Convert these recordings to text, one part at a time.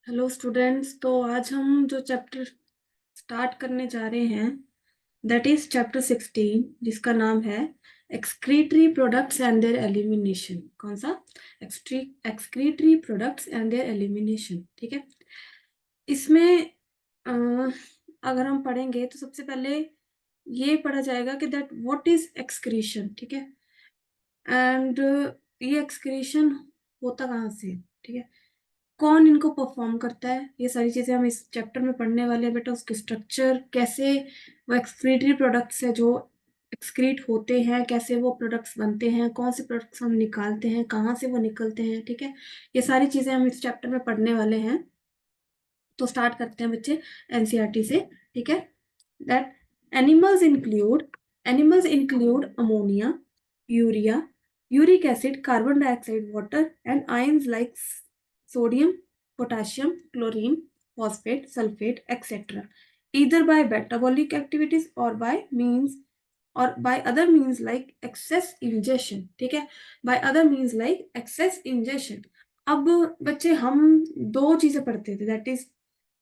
Hello students. तो आज हम जो चैप्टर स्टार्ट करने जा रहे हैं दैट इज चैप्टर 16, जिसका नाम है excretory products and there elimination. कौन सा? Excretory products and there elimination. ठीक है। इसमें अ, अगर हम पढ़ेंगे तो सबसे पहले ये पढ़ा जाएगा कि दैट व्हाट इज एक्सक्रीशन। ठीक है। एंड ये एक्सक्रीशन होता कहाँ से? ठीक है। कौन इनको परफॉर्म करता है? ये सारी चीजें हम इस चैप्टर में पढ़ने वाले हैं बेटा। उसके स्ट्रक्चर, कैसे वो एक्सक्रीटरी प्रोडक्ट्स है जो एक्सक्रीट होते हैं, कैसे वो प्रोडक्ट्स बनते हैं, कौन से प्रोडक्ट्स हम निकालते हैं, कहाँ से वो निकलते हैं। ठीक है। ये सारी चीजें हम इस चैप्टर में पढ़ने वाले हैं। तो स्टार्ट करते हैं बच्चे एनसीईआरटी से। ठीक है। That animals include animals include ammonia, urea, uric acid, carbon dioxide, water and ions like sodium, potassium, chlorine, phosphate, sulfate, etc. either by metabolic activities or by other means like excess ingestion. ठीक है। by other means like excess ingestion. अब बच्चे हम दो चीजें पढ़ते थे, that is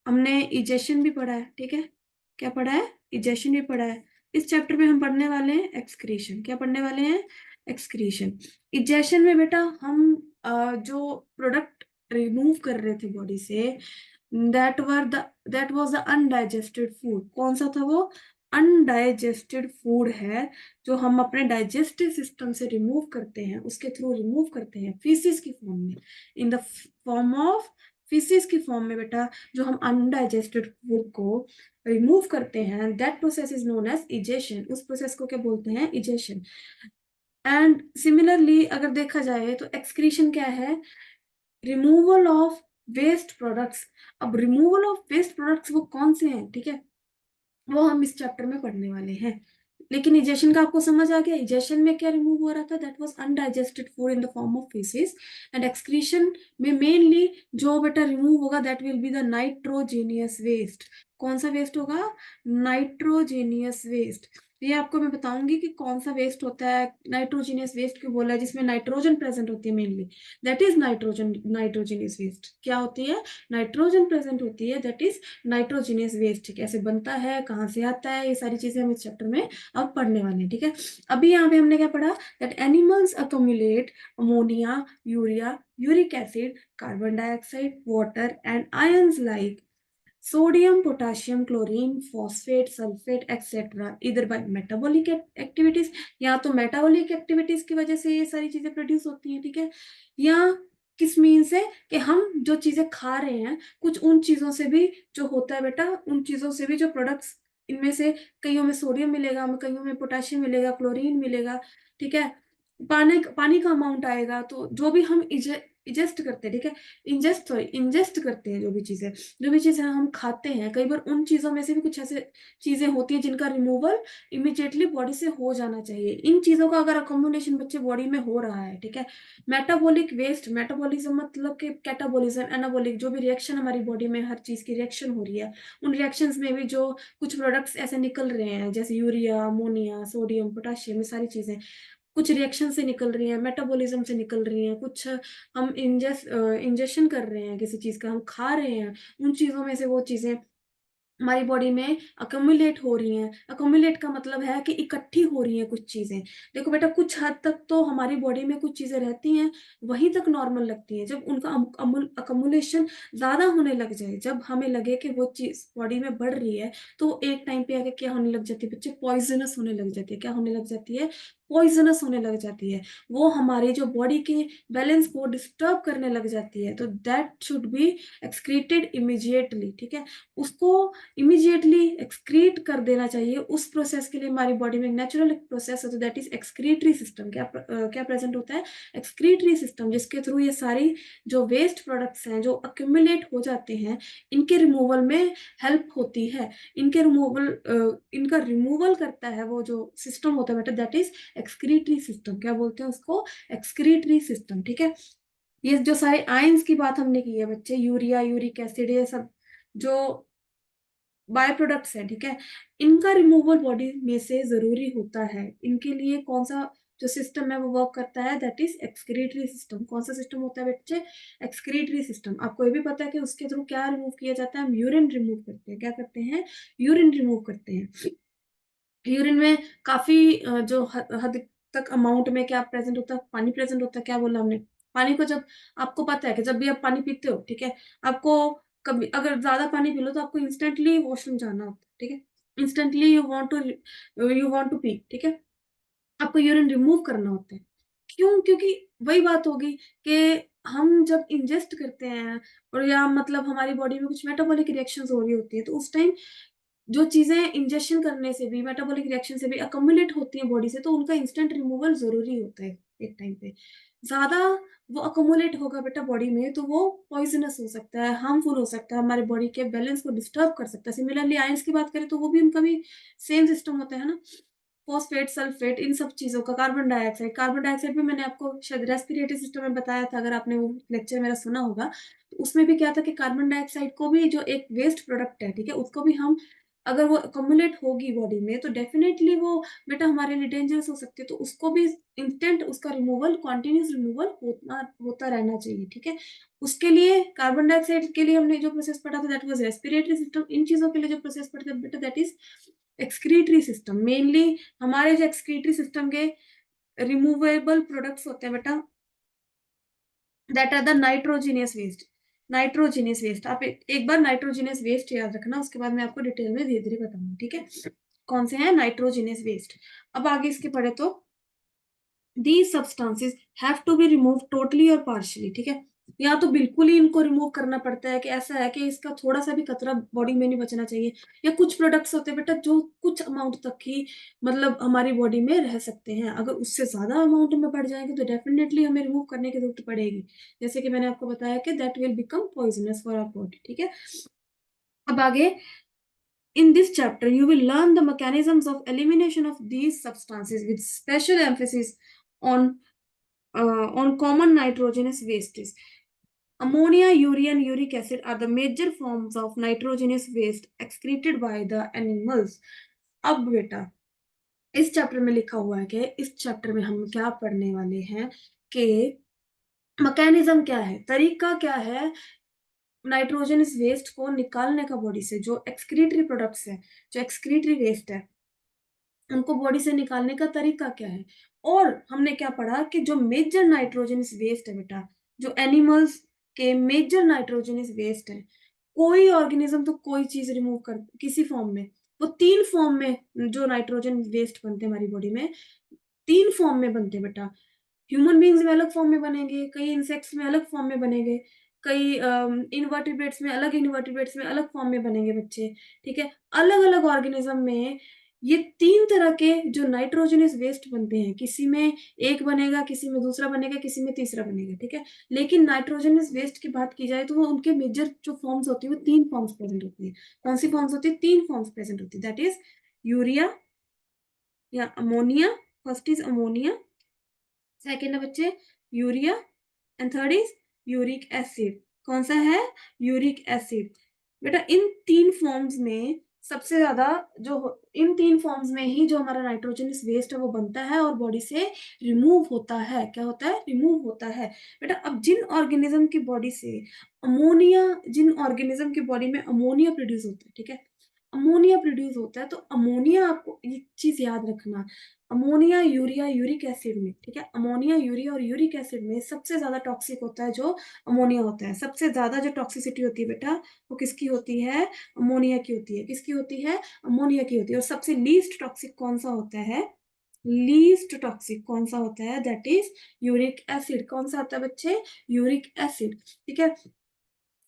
हमने इजेशन भी पढ़ा है। ठीक है। क्या पढ़ा है? इजेशन भी पढ़ा है। इस चैप्टर में हम पढ़ने वाले हैं एक्सक्रीशन। क्या पढ़ने वाले हैं? एक्सक्रीशन। इजेशन में बेटा हम जो प्रोडक्ट रिमूव कर रहे थे बॉडी से, that was the undigested food. कौन सा था वो? अनडाइजेस्टेड फूड है जो हम अपने डाइजेस्टिव सिस्टम से रिमूव करते हैं, उसके थ्रू रिमूव करते हैं फीसिस की फॉर्म में, in the form of faeces की फॉर्म में बेटा। जो हम अनडाइजेस्टेड फूड को रिमूव करते हैं, that process is known as egestion. उस प्रोसेस को क्या बोलते हैं? इजेशन। एंड सिमिलरली अगर देखा जाए तो एक्सक्रीशन क्या है? Removal of waste products. अब रिमूवल ऑफ वेस्ट प्रोडक्ट्स वो कौन से हैं? ठीक है। वो हम इस चैप्टर में पढ़ने वाले हैं। लेकिन इजेशन का आपको समझ आ गया? इजेशन में क्या रिमूव हो रहा था? That was undigested food in the form of faeces. And excretion में मेनली जो बेटा रिमूव होगा that will be the nitrogenous waste. कौन सा वेस्ट होगा? Nitrogenous waste. ये आपको मैं बताऊंगी कि कौन सा वेस्ट होता है। नाइट्रोजेनियस वेस्ट क्यों बोला है? जिसमें नाइट्रोजन प्रेजेंट होती है मेनली, दैट इज नाइट्रोजेनियस वेस्ट। क्या होती है? नाइट्रोजन प्रेजेंट होती है, दैट इज नाइट्रोजीनियस वेस्ट। कैसे बनता है, कहाँ से आता है, ये सारी चीजें हम इस चैप्टर में अब पढ़ने वाले हैं। ठीक है। अभी यहाँ पे हमने क्या पढ़ा? That animals accumulate ammonia, urea, uric acid, carbon dioxide, water and ions like sodium, potassium, chlorine, phosphate, sulphate etcetera इधर बाय मेटाबॉलिक एक्टिविटीज। या तो मेटाबॉलिक एक्टिविटीज की वजह से ये सारी चीजें प्रोड्यूस होती हैं। ठीक है। या किस मीन से? कि हम जो चीजें खा रहे हैं, कुछ उन चीजों से भी जो होता है बेटा, उन चीजों से भी जो प्रोडक्ट्स, इनमें से कईयों में सोडियम मिलेगा, कईयों में पोटेशियम मिलेगा, क्लोरीन मिलेगा। ठीक है। पानी पानी का अमाउंट आएगा। तो जो भी हम इजेस्ट करते हैं, ठीक है, इंजेस्ट करते हैं, जो भी चीजें हम खाते हैं, कई बार उन चीजों में से भी कुछ ऐसे चीजें होती हैं जिनका रिमूवल इमिडिएटली बॉडी से हो जाना चाहिए। इन चीजों का अगर अकोमोडेशन बच्चे बॉडी में हो रहा है, ठीक है। मेटाबॉलिक वेस्ट, मेटाबॉलिज्म मतलब कि कैटाबॉलिज्म, एनाबॉलिक, जो भी रिएक्शन हमारी बॉडी में हर चीज की रिएक्शन हो रही है, उन रिएक्शंस में भी जो कुछ प्रोडक्ट्स ऐसे निकल रहे हैं जैसे यूरिया, अमोनिया, सोडियम, पोटेशियम, ये सारी चीजें कुछ रिएक्शन से निकल रही हैं, मेटाबॉलिज्म से निकल रही हैं, कुछ हम इंजेक्शन कर रहे हैं, किसी चीज का हम खा रहे हैं, उन चीजों में से वो चीजें हमारी बॉडी में अकोमुलेट हो रही हैं। अकोमुलेट का मतलब है कि इकट्ठी हो रही हैं कुछ चीजें। देखो बेटा, कुछ हद तक तो हमारी बॉडी में कुछ चीजें रहती हैं, वहीं तक नॉर्मल लगती हैं। जब उनका अकोमुलेशन ज्यादा होने लग जाए, जब हमें लगे कि वो चीज बॉडी में बढ़ रही है, तो एक टाइम पे आके क्या होने लग जाती है बच्चे? पॉइजनस होने लग जाती है। क्या होने लग जाती है? पॉइजनस होने लग जाती है। वो हमारी जो बॉडी के बैलेंस को डिस्टर्ब करने लग जाती है। तो that should be excreted immediately. ठीक है। उसको इमीडिएटली एक्सक्रीट कर देना चाहिए। उस प्रोसेस के लिए हमारी बॉडी में नेचुरल प्रोसेस होता है, दैट इज एक्सक्रीटरी सिस्टम। क्या प्रेजेंट होता है? एक्सक्रीटरी सिस्टम, जिसके थ्रू ये सारी जो वेस्ट प्रोडक्ट्स हैं जो अक्यूमुलेट हो जाते हैं, इनके रिमूवल में हेल्प होती है। इनका रिमूवल करता है वो जो सिस्टम होता है बेटा, दैट इज एक्सक्रीटरी सिस्टम। क्या बोलते हैं उसको? Excretory system. ठीक है। ये जो सारे आयंस की बात हमने की है बच्चे, यूरिया, यूरिक एसिड, ये सब जो बाय प्रोडक्ट्स है, ठीक है, इनका रिमूवल बॉडी में से जरूरी होता है। इनके लिए कौन सा जो सिस्टम है वो वर्क करता है, दैट इज एक्सक्रीटरी सिस्टम। कौन सा सिस्टम होता है बच्चे? Excretory system. आपको ये भी पता है कि उसके थ्रू क्या रिमूव किया जाता है? हम यूरिन रिमूव करते हैं। क्या करते हैं? यूरिन रिमूव करते हैं। यूरिन में काफी जो हद तक अमाउंट में क्या प्रेजेंट होता है? पानी प्रेजेंट होता है। क्या बोला हमने? पानी को जब, आपको पता है कि जब भी आप पानी पीते हो, ठीक है, आपको कभी अगर ज्यादा पानी पी लो तो आपको इंस्टेंटली वॉशरूम जाना होता है, ठीक है, instantly you want to pee, ठीक है, आपको यूरिन रिमूव करना होता है। क्यों? क्योंकि वही बात होगी कि हम जब इंजेस्ट करते हैं और या मतलब हमारी बॉडी में कुछ मेटाबॉलिक रिएक्शंस हो रही होती है, तो उस टाइम जो चीजें इंजेक्शन करने से भी, मेटाबॉलिक रिएक्शन से भी अकोमुलेट होती हैं बॉडी से, तो उनका इंस्टेंट रिमूवल जरूरी होता है एक टाइम पे। ज्यादा वो अकोमुलेट होगा बेटा बॉडी में तो वो पॉइजनस हो सकता है, हार्मफुल हो सकता है, हमारे बॉडी के बैलेंस को डिस्टर्ब कर सकता है। सिमिलरली आयंस की बात करें तो वो भी, उनका भी सेम सिस्टम होता है ना, फॉस्फेट, सल्फेट, इन सब चीजों का, कार्बन डाइऑक्साइड भी मैंने आपको शायद रेस्पिरेटरी सिस्टम में बताया था, अगर आपने वो लेक्चर मेरा सुना होगा, तो उसमें भी क्या था कि कार्बन डाइऑक्साइड को भी, जो एक वेस्ट प्रोडक्ट है, ठीक है, उसको भी हम, अगर वो अकोमुलेट होगी बॉडी में तो डेफिनेटली वो बेटा हमारे लिए डेंजरस हो सकती है, तो उसको भी इंस्टेंट उसका रिमूवल, कॉन्टिन्यूस रिमूवल होता होता रहना चाहिए, ठीक है। उसके लिए कार्बन डाइऑक्साइड के लिए हमने जो प्रोसेस पढ़ा था दैट वाज रेस्पिरेटरी सिस्टम। इन चीजों के लिए जो प्रोसेस पढ़ा था बेटा that is excretory system. Mainly हमारे जो एक्सक्रीटरी सिस्टम के रिमूवेबल प्रोडक्ट्स होते हैं बेटा, that are the nitrogenous waste. Nitrogenous waste, आप एक बार नाइट्रोजीनियस वेस्ट याद रखना, उसके बाद मैं आपको डिटेल में धीरे धीरे बताऊंगी, ठीक है, कौन से हैं नाइट्रोजीनियस वेस्ट। अब आगे इसके पढ़े तो these substances have to be removed totally or partially, ठीक है, या तो बिल्कुल ही इनको रिमूव करना पड़ता है कि ऐसा है कि इसका थोड़ा सा भी कतरा बॉडी में नहीं बचना चाहिए, या कुछ प्रोडक्ट्स होते हैं बेटा जो कुछ अमाउंट तक ही मतलब हमारी बॉडी में रह सकते हैं, अगर उससे ज्यादा अमाउंट में बढ़ जाएंगे तो डेफिनेटली हमें रिमूव करने की जरूरत पड़ेगी, जैसे कि मैंने आपको बताया कि that will become poisonous for our body, ठीक है। अब आगे, in this chapter, you will learn the mechanisms of elimination of these substances with special emphasis on common nitrogenous wastes. Ammonia, urea, and uric acid are the major forms of nitrogenous waste excreted by the animals. अब बेटा इस chapter में लिखा हुआ है कि इस chapter में हम क्या पढ़ने वाले हैं कि मैकेनिज्म क्या है, तरीका क्या है नाइट्रोजनस वेस्ट को निकालने का बॉडी से, जो एक्सक्रीटरी प्रोडक्ट्स है, जो एक्सक्रीटरी वेस्ट है, उनको बॉडी से निकालने का तरीका क्या है। और हमने क्या पढ़ा कि जो मेजर नाइट्रोजनस वेस्ट है बेटा, जो एनिमल्स के मेजर नाइट्रोजनस वेस्ट है, कोई ऑर्गेनिज्म तो कोई चीज रिमूव कर किसी फॉर्म में, वो तीन फॉर्म में जो नाइट्रोजन वेस्ट बनते हैं हमारी बॉडी में, तीन फॉर्म में बनते हैं बेटा। ह्यूमन बींग्स में अलग फॉर्म में बनेंगे, कई इंसेक्ट्स में अलग फॉर्म में बनेंगे, कई इनवर्टिब्रेट्स में अलग, इनवर्टिब्रेट्स में अलग फॉर्म में बनेंगे बच्चे, ठीक है। अलग अलग ऑर्गेनिज्म में ये तीन तरह के जो नाइट्रोजनस वेस्ट बनते हैं, किसी में एक बनेगा, किसी में दूसरा बनेगा, किसी में तीसरा बनेगा, ठीक है। लेकिन नाइट्रोजनस वेस्ट की बात की जाए तो वो उनके मेजर जो फॉर्म्स होती है वो तीन फॉर्म्स प्रेजेंट होती है। कौन सी फॉर्म्स होती है? तीन फॉर्म्स प्रेजेंट होती है, दैट इज यूरिया या ammonia. First is ammonia, second है बच्चे urea, and third is uric acid. कौन सा है? Uric acid. बेटा इन तीन फॉर्म्स में सबसे ज्यादा जो इन तीन फॉर्म्स में ही जो हमारा नाइट्रोजनस वेस्ट है वो बनता है और बॉडी से रिमूव होता है। क्या होता है? रिमूव होता है। बेटा अब जिन ऑर्गेनिज्म की बॉडी से अमोनिया, जिन ऑर्गेनिज्म की बॉडी में अमोनिया प्रोड्यूस होता है, ठीक है, अमोनिया प्रोड्यूस होता है, तो अमोनिया, आपको ये चीज याद रखना, अमोनिया, यूरिया, यूरिक एसिड में, ठीक है, अमोनिया, यूरिया और यूरिक एसिड में सबसे ज्यादा टॉक्सिक होता है जो अमोनिया होता है। सबसे ज्यादा जो टॉक्सिसिटी होती है बेटा वो किसकी होती है? अमोनिया की होती है। किसकी होती है? अमोनिया की होती है। और सबसे लीस्ट टॉक्सिक कौन सा होता है? लीस्ट टॉक्सिक कौन सा होता है? That is uric acid. कौन सा होता है बच्चे? यूरिक एसिड, ठीक है।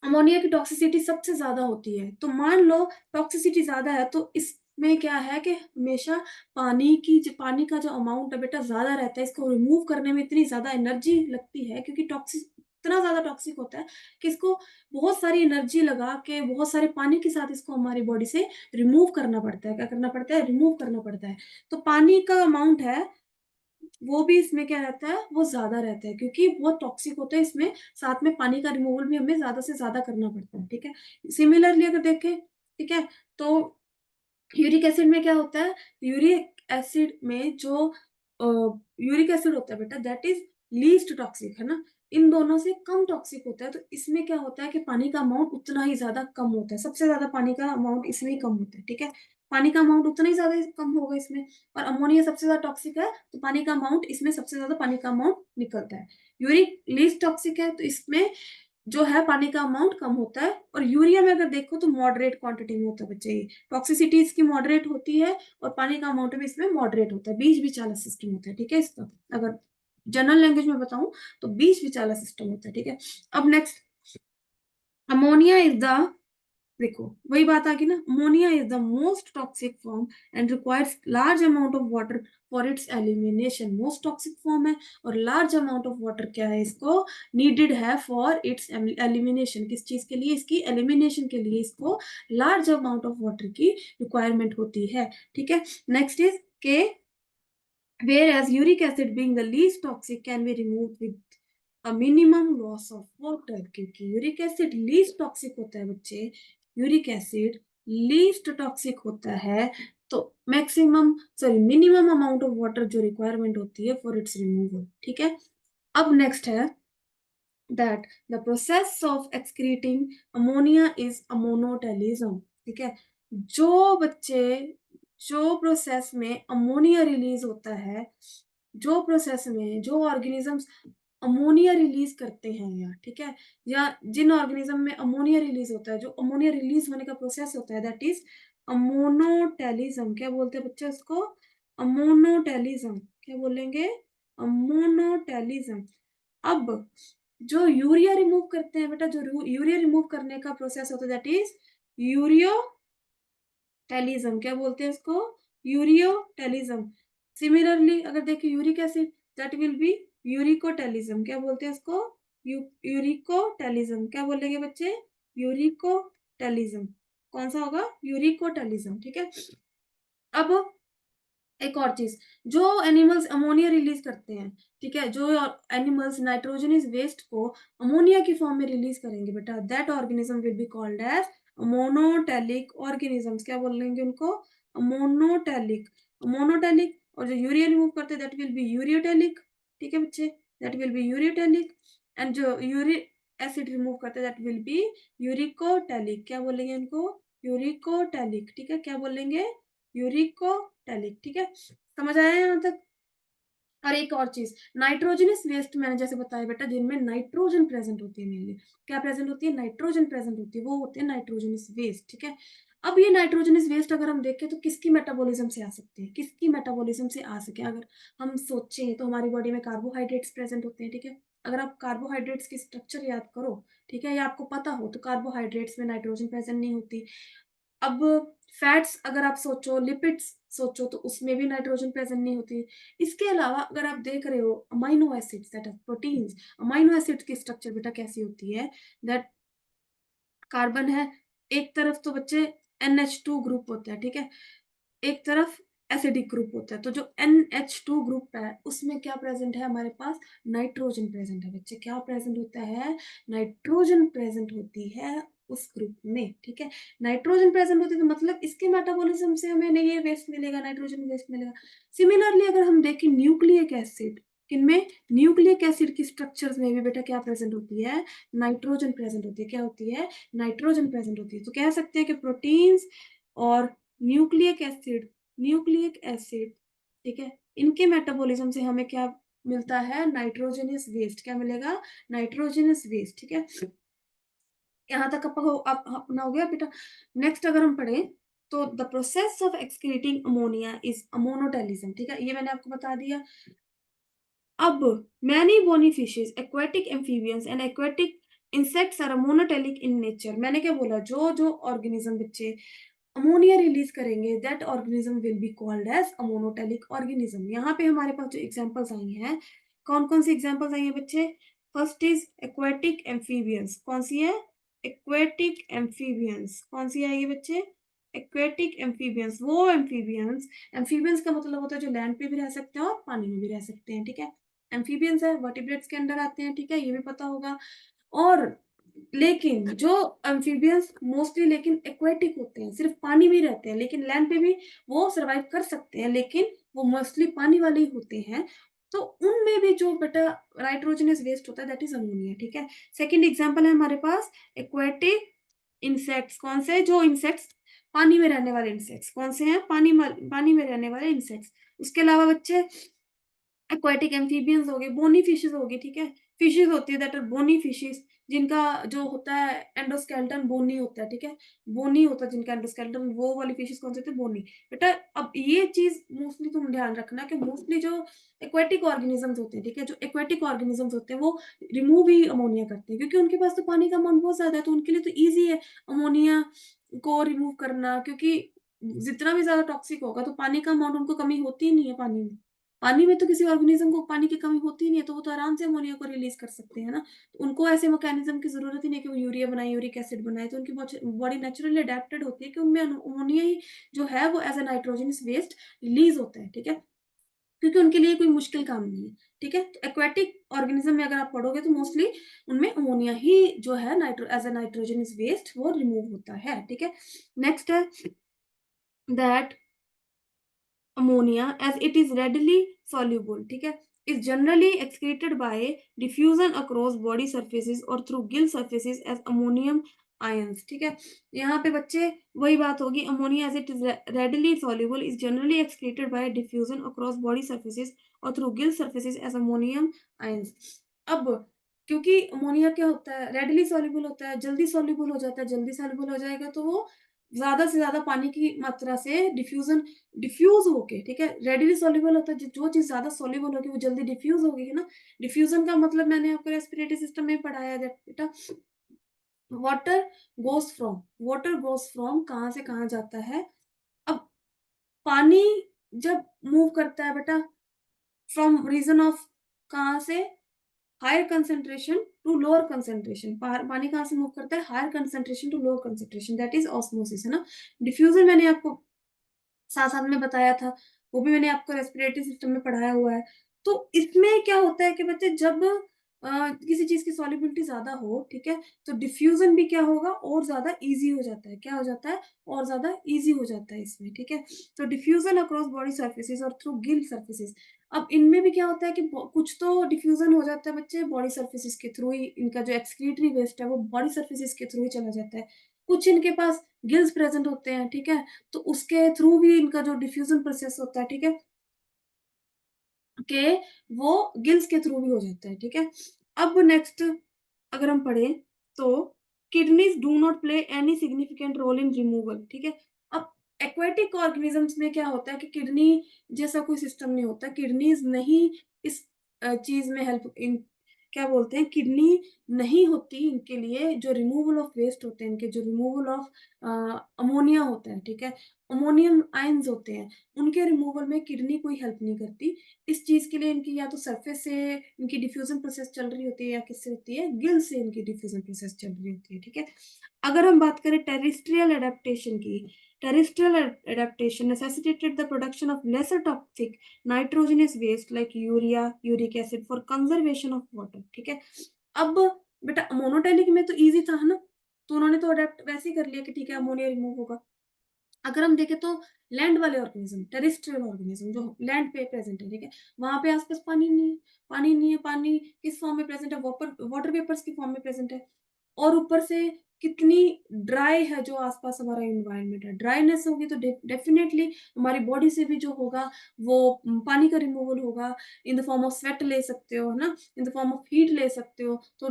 अमोनिया की टॉक्सिसिटी सबसे ज्यादा होती है, तो मान लो टॉक्सिसिटी ज्यादा है तो इसमें क्या है कि हमेशा पानी का जो अमाउंट है बेटा ज्यादा रहता है, इसको रिमूव करने में इतनी ज्यादा एनर्जी लगती है क्योंकि टॉक्सिक इतना ज्यादा टॉक्सिक होता है कि इसको बहुत सारी एनर्जी लगा के बहुत सारे पानी के साथ इसको हमारी बॉडी से रिमूव करना पड़ता है। क्या करना पड़ता है? रिमूव करना पड़ता है। तो पानी का अमाउंट है वो भी इसमें क्या रहता है? वो ज्यादा रहता है क्योंकि बहुत टॉक्सिक होता है इसमें, साथ में पानी का रिमूवल भी हमें ज्यादा से ज्यादा करना पड़ता है, ठीक है। सिमिलरली अगर देखें, ठीक है, तो यूरिक एसिड में क्या होता है? यूरिक एसिड में जो यूरिक एसिड होता है बेटा दैट इज लीस्ट टॉक्सिक, है ना, इन दोनों से कम टॉक्सिक होता है। तो इसमें क्या होता है कि पानी का अमाउंट उतना ही ज्यादा कम होता है, सबसे ज्यादा पानी का अमाउंट इसमें ही कम होता है, ठीक है, पानी का अमाउंट उतना ही ज्यादा कम होगा इसमें। और अमोनिया सबसे ज्यादा टॉक्सिक है तो पानी का अमाउंट इसमें सबसे ज्यादा पानी का अमाउंट निकलता है। यूरिक लीस्ट टॉक्सिक है तो इसमें जो है पानी का अमाउंट कम होता है। और यूरिया में अगर देखो तो मॉडरेट क्वांटिटी में होता है बच्चे, टॉक्सिसिटी इसकी मॉडरेट होती है और पानी का अमाउंट भी इसमें मॉडरेट होता है, बीच बीच वाला सिस्टम होता है, ठीक है। इसका अगर जनरल लैंग्वेज में बताऊं तो बीच बीच वाला सिस्टम होता है, ठीक है। अब नेक्स्ट, अमोनिया इज द, देखो वही बात आ गई ना, ammonia is the most toxic form and requires large amount of water for its elimination. Most toxic form है और लार्ज अमाउंट ऑफ वाटर क्या है इसको नीडेड है फॉर इट्स एलिमिनेशन। किस चीज के लिए, इसकी एलिमिनेशन के लिए इसको लार्ज अमाउंट ऑफ वाटर की रिक्वायरमेंट होती है, ठीक है। नेक्स्ट इज के whereas uric acid being the least toxic can be removed with a minimum loss of water। क्योंकि यूरिक एसिड लीस्ट टॉक्सिक होता है बच्चे, यूरिक एसिड लीस्ट टॉक्सिक होता है तो maximum sorry minimum amount of water जो requirement होती है फॉर इट्स रिमूवल, ठीक है। अब नेक्स्ट है that the process of excreting ammonia is ammonotelism, ठीक है। जो बच्चे जो प्रोसेस में अमोनिया रिलीज होता है, जो प्रोसेस में जो ऑर्गेनिजम्स अमोनिया रिलीज करते हैं या, ठीक है, या जिन ऑर्गेनिज्म में अमोनिया रिलीज होता है, जो अमोनिया रिलीज होने का प्रोसेस होता है दैट इज अमोनोटेलिज्म। क्या बोलते हैं बच्चे उसको, अमोनोटेलिज्म। क्या बोलेंगे, अमोनोटेलिज्म। अब जो यूरिया रिमूव करते हैं बेटा, जो यूरिया रिमूव करने का प्रोसेस होता है दैट इज यूरियोटेलिज्म। क्या बोलते हैं इसको, यूरियोटेलिज्म। सिमिलरली अगर देखिए uric acid that will B uricotelism. क्या बोलते हैं इसको, यूरिकोटेलिज्म। क्या बोलेंगे बच्चे, यूरिकोटेलिज्म। कौन सा होगा, यूरिकोटेलिज्म, ठीक है। अब एक और चीज, जो एनिमल्स अमोनिया रिलीज करते हैं, ठीक है, जो एनिमल्स नाइट्रोजनस वेस्ट को अमोनिया की फॉर्म में रिलीज करेंगे बेटा that organism will be called as ammonotelic organisms. क्या बोलेंगे उनको, मोनोटेलिक, मोनोटेलिक। और जो यूरिया रिमूव करते हैं दैट विल बी यूरियोटेलिक, ठीक है बच्चे, that will B ureotelic. And जो यूरिक एसिड रिमूव करते हैं दैट विल बी यूरिकोटेलिक। क्या बोलेंगे इनको, यूरिकोटेलिक, ठीक है। क्या बोलेंगे, यूरिकोटेलिक, ठीक है। समझ आया यहाँ तक। और एक और चीज, नाइट्रोजनस वेस्ट मैंने जैसे बताया बेटा जिनमें नाइट्रोजन प्रेजेंट होती है, मेनली क्या प्रेजेंट होती है, नाइट्रोजन प्रेजेंट होती है, वो होते हैं नाइट्रोजनस वेस्ट, ठीक है। अब ये नाइट्रोजनस वेस्ट अगर हम देखें तो किसकी मेटाबॉलिज्म से आ सकते हैं, किसकी मेटाबॉलिज्म से आ सके, अगर हम सोचें तो हमारी बॉडी में कार्बोहाइड्रेट्स प्रेजेंट होते हैं, ठीक है। अगर आप कार्बोहाइड्रेट्स की स्ट्रक्चर याद करो, ठीक है, या आपको पता हो तो कार्बोहाइड्रेट्स में नाइट्रोजन प्रेजेंट नहीं होती। अब फैट्स अगर आप सोचो, लिपिड्स सोचो तो उसमें भी नाइट्रोजन प्रेजेंट नहीं होती। इसके अलावा अगर आप देख रहे हो amino acids that are proteins, amino acids की स्ट्रक्चर बेटा कैसी होती है, दैट कार्बन है एक तरफ तो बच्चे NH2 ग्रुप होता है, ठीक है, एक तरफ एसिडिक ग्रुप होता है। तो जो NH2 ग्रुप है उसमें क्या प्रेजेंट है हमारे पास, नाइट्रोजन प्रेजेंट है बच्चे। क्या प्रेजेंट होता है, नाइट्रोजन प्रेजेंट होती है उस ग्रुप में, ठीक है। नाइट्रोजन प्रेजेंट होती है तो मतलब इसके मेटाबॉलिज्म से हमें नहीं ये वेस्ट मिलेगा, नाइट्रोजन वेस्ट मिलेगा। सिमिलरली अगर हम देखें न्यूक्लिक एसिड, किनमें, न्यूक्लिक एसिड की स्ट्रक्चर्स में भी बेटा क्या प्रेजेंट होती है, नाइट्रोजन प्रेजेंट होती है। क्या होती है, नाइट्रोजन प्रेजेंट होती है। तो कह सकते हैं कि प्रोटीन्स और न्यूक्लिक एसिड, न्यूक्लिक एसिड, ठीक है, इनके मेटाबॉलिज्म से हमें क्या मिलता है, नाइट्रोजनस वेस्ट। क्या मिलेगा, नाइट्रोजनस वेस्ट, ठीक है। यहाँ तक अपना हो गया बेटा। नेक्स्ट अगर हम पढ़े तो the process of excreting ammonia is ammonotelism, ठीक है, ये मैंने आपको बता दिया। अब many bony fishes, aquatic amphibians and aquatic insects are ammonotelic in nature. मैंने क्या बोला, जो जो ऑर्गेनिज्म बच्चे अमोनिया रिलीज करेंगे that organism will be called as ammonotelic organism. यहाँ पे हमारे पास जो एग्जांपल्स आई हैं, कौन कौन सी एग्जांपल्स आई हैं बच्चे, फर्स्ट इज एक्वेटिक एम्फीबियंस। कौन सी है, एक्वेटिक एम्फीबियंस। कौन सी आएगी बच्चे, एक्वेटिक एम्फीबियंस। वो एम्फीबियंस, एम्फीबियंस का मतलब होता है जो लैंड पे भी रह सकते हैं और पानी में भी रह सकते हैं, ठीक है। एम्फीबियंस है वर्टिब्रेट्स के अंडर आते हैं, ठीक है, ये भी पता होगा। और लेकिन जो एम्फीबियंस मोस्टली लेकिन एक्वेटिक होते हैं, सिर्फ पानी में रहते हैं, लेकिन लैंड पे भी वो सरवाइव कर सकते हैं, लेकिन वो मोस्टली पानी वाले ही होते हैं, तो उनमें भी जो बेटा नाइट्रोजनस वेस्ट होता है दैट इज अमोनिया, ठीक है। सेकेंड एग्जाम्पल है हमारे पास एक्वेटिक इंसेक्ट्स। कौन से? जो इंसेक्ट्स पानी में रहने वाले इंसेक्ट्स। कौन से हैं? पानी में रहने वाले इंसेक्ट्स। उसके अलावा बच्चे एक्वाटिक एम्फीबियंस हो गए, बोनी फिशेस हो गई, ठीक है। फिशेस होती है दैट आर बोनी फिशेस, जिनका जो होता है एंडोस्केलेटन बोनी होता है, ठीक है। बोनी होता है जिनका एंडोस्केलेटन, वो वाली फिशेस कौन से थे? बोनी। बेटा अब ये चीज मोस्टली तुम ध्यान रखना कि मोस्टली जो एक्वेटिक ऑर्गेनिजम्स होते हैं, ठीक है, जो एक्वेटिक ऑर्गेनिजम्स होते हैं वो रिमूव ही अमोनिया करते हैं, क्योंकि उनके पास तो पानी का अमाउंट बहुत ज्यादा है, तो उनके लिए तो ईजी है अमोनिया को रिमूव करना, क्योंकि जितना भी ज्यादा टॉक्सिक होगा तो पानी का अमाउंट उनको कमी होती ही नहीं है पानी में। पानी में तो किसी ऑर्गेनिज्म को पानी की कमी होती नहीं है, तो वो तो आराम से अमोनिया को रिलीज कर सकते हैं ना। तो उनको ऐसे मैकेनिज्म की जरूरत ही नहीं कि वो यूरिया बनाए, यूरिक एसिड बनाए, तो उनकी बॉडी नेचुरली अडेप्टेड होती है कि उनमें अमोनिया ही जो है वो as a nitrogenous waste release होता है, ठीक है, क्योंकि उनके लिए कोई मुश्किल काम नहीं है, ठीक है। तो एक्वेटिक ऑर्गेनिज्म में अगर आप पढ़ोगे तो मोस्टली उनमें अमोनिया ही जो है nitro as a nitrogenous waste वो रिमूव होता है, ठीक है। नेक्स्ट है that ammonia as it is readily soluble, ठीक है, is generally excreted by diffusion across body surfaces or through gill surfaces as ammonium ions, ठीक है। यहाँ पे बच्चे वही बात होगी, ammonia as it is readily soluble is generally excreted by diffusion across body surfaces or through gill surfaces as ammonium ions। अब क्योंकि अमोनिया क्या होता है? रेडली सॉल्युबल होता है, जल्दी सॉल्युबल हो जाता है, जल्दी सॉल्युबल हो जाएगा तो वो ज्यादा से ज्यादा पानी की मात्रा से डिफ्यूज होके, ठीक है, रेडिली सॉल्युबल होता है, जो चीज ज्यादा सॉल्युबल होगी वो जल्दी डिफ्यूज होगी, है ना। डिफ्यूजन का मतलब मैंने आपको रेस्पिरेटरी सिस्टम में पढ़ाया है बेटा, वाटर वाटर गोस फ्रॉम कहाँ से कहाँ जाता है। अब पानी जब मूव करता है बेटा फ्रॉम रीजन ऑफ, कहाँ से? Higher concentration to lower concentration. पानी कहाँ से मूव करता है? Higher concentration to lower concentration, that is osmosis, है ना। डिफ्यूजन मैंने आपको साथ साथ में बताया था, वो भी मैंने आपको रेस्पिरेटरी सिस्टम में पढ़ाया हुआ है। तो इसमें क्या होता है कि बच्चे जब किसी चीज की सॉल्युबिलिटी ज्यादा हो, ठीक है, तो डिफ्यूजन भी क्या होगा? और ज्यादा इजी हो जाता है। क्या हो जाता है? और ज्यादा इजी हो जाता है इसमें, ठीक है। तो डिफ्यूजन अक्रॉस बॉडी सर्फेसिस और थ्रू गिल सर्फेसिस। अब इनमें भी क्या होता है कि कुछ तो डिफ्यूजन हो जाता है बच्चे बॉडी सर्फेसिस के थ्रू ही, इनका जो एक्सक्रीटरी वेस्ट है वो बॉडी सर्फेसिस के थ्रू ही चला जाता है। कुछ इनके पास गिल्स प्रेजेंट होते हैं, ठीक है, तो उसके थ्रू भी इनका जो डिफ्यूजन प्रोसेस होता है, ठीक है, के वो गिल्स के थ्रू भी हो जाता है, ठीक है। अब नेक्स्ट अगर हम पढ़े तो kidneys do not play any significant role in removal, ठीक है। अब एक्वेटिक ऑर्गेनिजम्स में क्या होता है कि किडनी जैसा कोई सिस्टम नहीं होता, किडनीज नहीं इस चीज में हेल्प इन, क्या बोलते हैं, किडनी नहीं होती इनके लिए, जो रिमूवल ऑफ वेस्ट होते हैं, इनके जो रिमूवल ऑफ अमोनिया होता है, ठीक है, अमोनियम आयंस होते हैं, उनके रिमूवल में किडनी कोई हेल्प नहीं करती। इस चीज के लिए इनकी या तो सरफेस से इनकी डिफ्यूजन प्रोसेस चल रही होती है, या किससे होती है? गिल से इनकी डिफ्यूजन प्रोसेस चल रही होती है, ठीक है। अगर हम बात करें टेरिस्ट्रियल एडेप्टेशन की, terrestrial adaptation necessitated the production of lesser toxic nitrogenous waste like urea, uric acid for conservation of water, ठीक है। अब बेटा मोनोटेलिक में तो इजी था, है ना, तो उन्होंने तो अडेप्ट वैसे ही कर लिया कि ठीक है अमोनिया रिमूव होगा। अगर हम देखें तो लैंड वाले ऑर्गेनिज्म, टेरिस्ट्रियल ऑर्गेनिज्म जो लैंड पे प्रेजेंट है, ठीक है, वहां पे आसपास पानी नहीं है, पानी नहीं है, पानी किस फॉर्म में प्रेजेंट है? वाटर वेपर्स की फॉर्म में प्रेजेंट है, और ऊपर से कितनी ड्राई है जो आसपास हमारा इन्वायरमेंट है, ड्राइनेस होगी तो डेफिनेटली हमारी बॉडी से भी जो होगा वो पानी का रिमूवल होगा, इन द फॉर्म ऑफ स्वेट ले सकते हो, है ना, इन द फॉर्म ऑफ हीट ले सकते हो, तो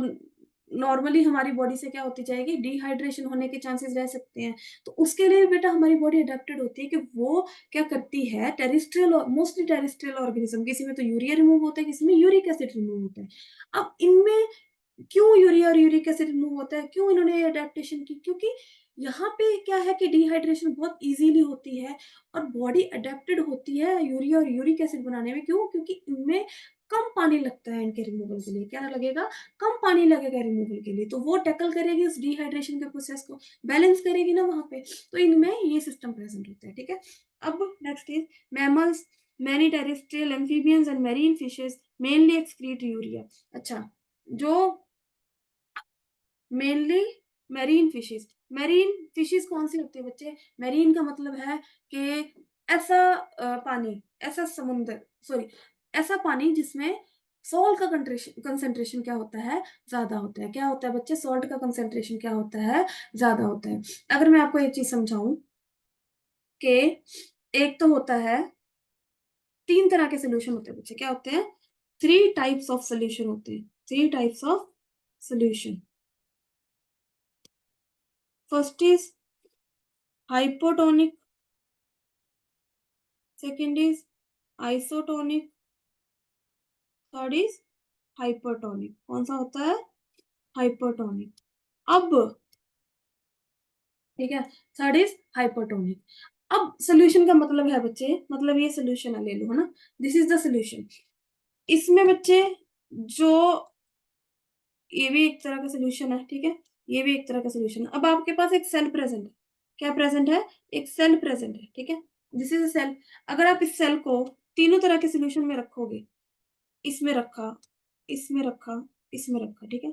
नॉर्मली हमारी बॉडी से क्या होती जाएगी? डिहाइड्रेशन होने के चांसेस रह सकते हैं। तो उसके लिए बेटा हमारी बॉडी अडेप्टेड होती है कि वो क्या करती है, टेरिस्ट्रियल, मोस्टली टेरिस्ट्रियल ऑर्गेनिज्म, किसी में तो यूरिया रिमूव होता है, किसी में यूरिक एसिड रिमूव होता है। अब इनमें क्यों यूरिया और यूरिक एसिड रिमूव होता है? क्यों इन्होंने अडेप्टेशन की? क्योंकि यहाँ पे क्या है कि डिहाइड्रेशन बहुत इजीली होती है और बॉडी अडेप्टेड होती है यूरिया और यूरिक एसिड बनाने में। क्यों? क्योंकि इनमें कम पानी लगता है इनके रिमूवल के लिए। क्या लगेगा? कम पानी लगेगा रिमूवल के लिए, तो वो टैकल करेगी उस डिहाइड्रेशन के प्रोसेस को, बैलेंस करेगी ना वहां पे, तो इनमें ये सिस्टम प्रेजेंट होता है, ठीक है। अब next is mammals, many terrestrial amphibians and marine fishes mainly excrete urea. अच्छा, जो mainly marine fishes, marine fishes कौन सी होती है बच्चे? मैरीन का मतलब है कि ऐसा पानी, ऐसा समुंदर, सॉरी, ऐसा पानी जिसमें सॉल्ट का कंसेंट्रेशन क्या होता है, ज्यादा होता है। क्या होता है बच्चे, सॉल्ट का कंसेंट्रेशन क्या होता है, ज्यादा होता है। अगर मैं आपको एक चीज समझाऊं कि एक तो होता है, तीन तरह के सोल्यूशन होते हैं बच्चे, क्या होते हैं, थ्री टाइप्स ऑफ सोल्यूशन होते हैं, three types of solution. First is hypotonic, second is isotonic, third is hypertonic. कौन सा होता है, हाइपरटोनिक। अब ठीक है, थर्ड इज हाइपरटोनिक। अब सोल्यूशन का मतलब है बच्चे, मतलब ये सोल्यूशन है, ले लो, है ना, दिस इज द सोल्यूशन। इसमें बच्चे जो, ये भी एक तरह का सोल्यूशन है, ठीक है, ये भी एक तरह का सोल्यूशन है। अब आपके पास एक सेल प्रेजेंट है, क्या प्रेजेंट है, एक सेल प्रेजेंट है, ठीक है, दिस इज अ सेल। अगर आप इस सेल को तीनों तरह के सोल्यूशन में रखोगे, इसमें रखा, इसमें रखा, इसमें रखा, ठीक है,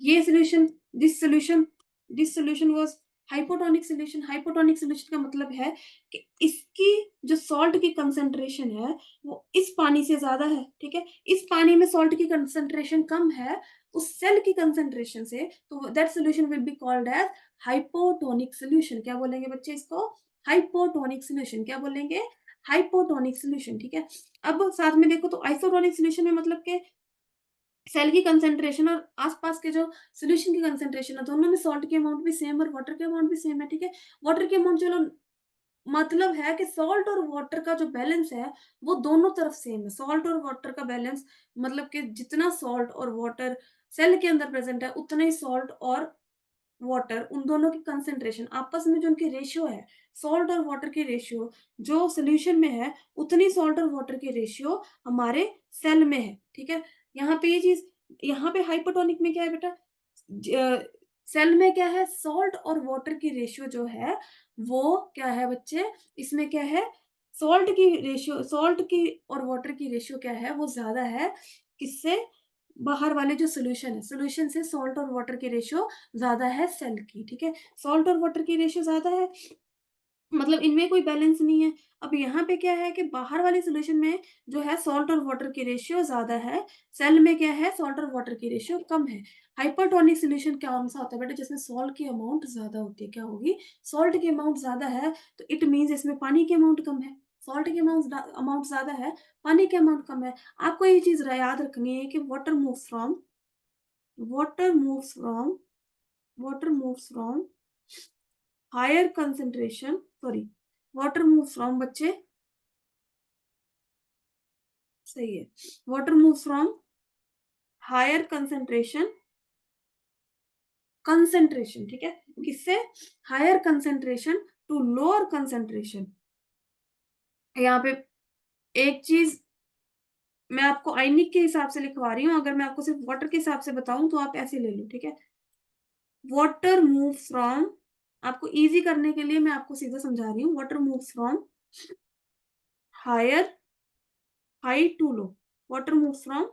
ये solution, this solution, this solution was hypotonic solution. Hypotonic solution का मतलब है कि इसकी जो सॉल्ट की कंसेंट्रेशन है वो इस पानी से ज्यादा है, ठीक है, इस पानी में सॉल्ट की कंसेंट्रेशन कम है उस सेल की कंसेंट्रेशन से, तो that solution will be called as hypotonic solution. क्या बोलेंगे बच्चे इसको, हाइपोटोनिक सोल्यूशन। क्या बोलेंगे, हाइपोटोनिक सोल्यूशन, ठीक है। अब साथ में देखो तो आइसोटोनिक सोल्यूशन में मतलब के सेल की कंसेंट्रेशन और आसपास के जो सोल्यूशन की कंसेंट्रेशन है, दोनों में सॉल्ट की अमाउंट भी सेम और वाटर की अमाउंट भी सेम है, ठीक है। वाटर की अमाउंट चलो, मतलब है कि सॉल्ट और वाटर का जो बैलेंस है वो दोनों तरफ सेम है। सॉल्ट और वाटर का बैलेंस मतलब कि जितना सॉल्ट और वाटर सेल के अंदर प्रेजेंट है उतना ही सॉल्ट और वाटर, उन दोनों की कंसेंट्रेशन आपस में जो उनकी रेशियो है, सॉल्ट और वाटर की रेशियो जो सोल्यूशन में है उतनी सॉल्ट और वाटर की रेशियो हमारे सेल में है, ठीक है। यहाँ पे ये चीज, यहाँ पे हाइपोटोनिक में क्या है बेटा, सेल में क्या है, सॉल्ट और वाटर की रेशियो जो है वो क्या है बच्चे, इसमें क्या है, सॉल्ट की रेशियो, सॉल्ट की और वाटर की रेशियो क्या है, वो ज्यादा है किससे, बाहर वाले जो सोल्यूशन है, सोल्यूशन से सॉल्ट और वाटर की रेशियो ज्यादा है सेल की, ठीक है। सॉल्ट और वाटर की रेशियो ज्यादा है, मतलब इनमें कोई बैलेंस नहीं है। अब यहाँ पे क्या है कि बाहर वाले सोल्यूशन में जो है सॉल्ट और वाटर की रेशियो ज्यादा है, सेल में क्या है, सॉल्ट और वाटर की रेशियो कम है। हाइपरटोनिक सोल्यूशन क्या कौन सा होता है बेटा, जिसमें सॉल्ट की अमाउंट ज्यादा होती है, क्या होगी, सॉल्ट की अमाउंट ज्यादा है, तो इट मीन्स इसमें पानी की अमाउंट कम है। सॉल्ट की अमाउंट ज्यादा है, पानी की अमाउंट कम है। आपको ये चीज याद रखनी है कि water moves from water moves from higher concentration, sorry, water moves from बच्चे, सही है, water moves from higher concentration, ठीक है, किससे, higher concentration to lower concentration. यहाँ पे एक चीज मैं आपको आयनिक के हिसाब से लिखवा रही हूँ, अगर मैं आपको सिर्फ वाटर के हिसाब से बताऊं तो आप ऐसे ले लो, ठीक है। वाटर मूव फ्रॉम, आपको इजी करने के लिए मैं आपको सीधा समझा रही हूँ, water move from higher, high to low, water move from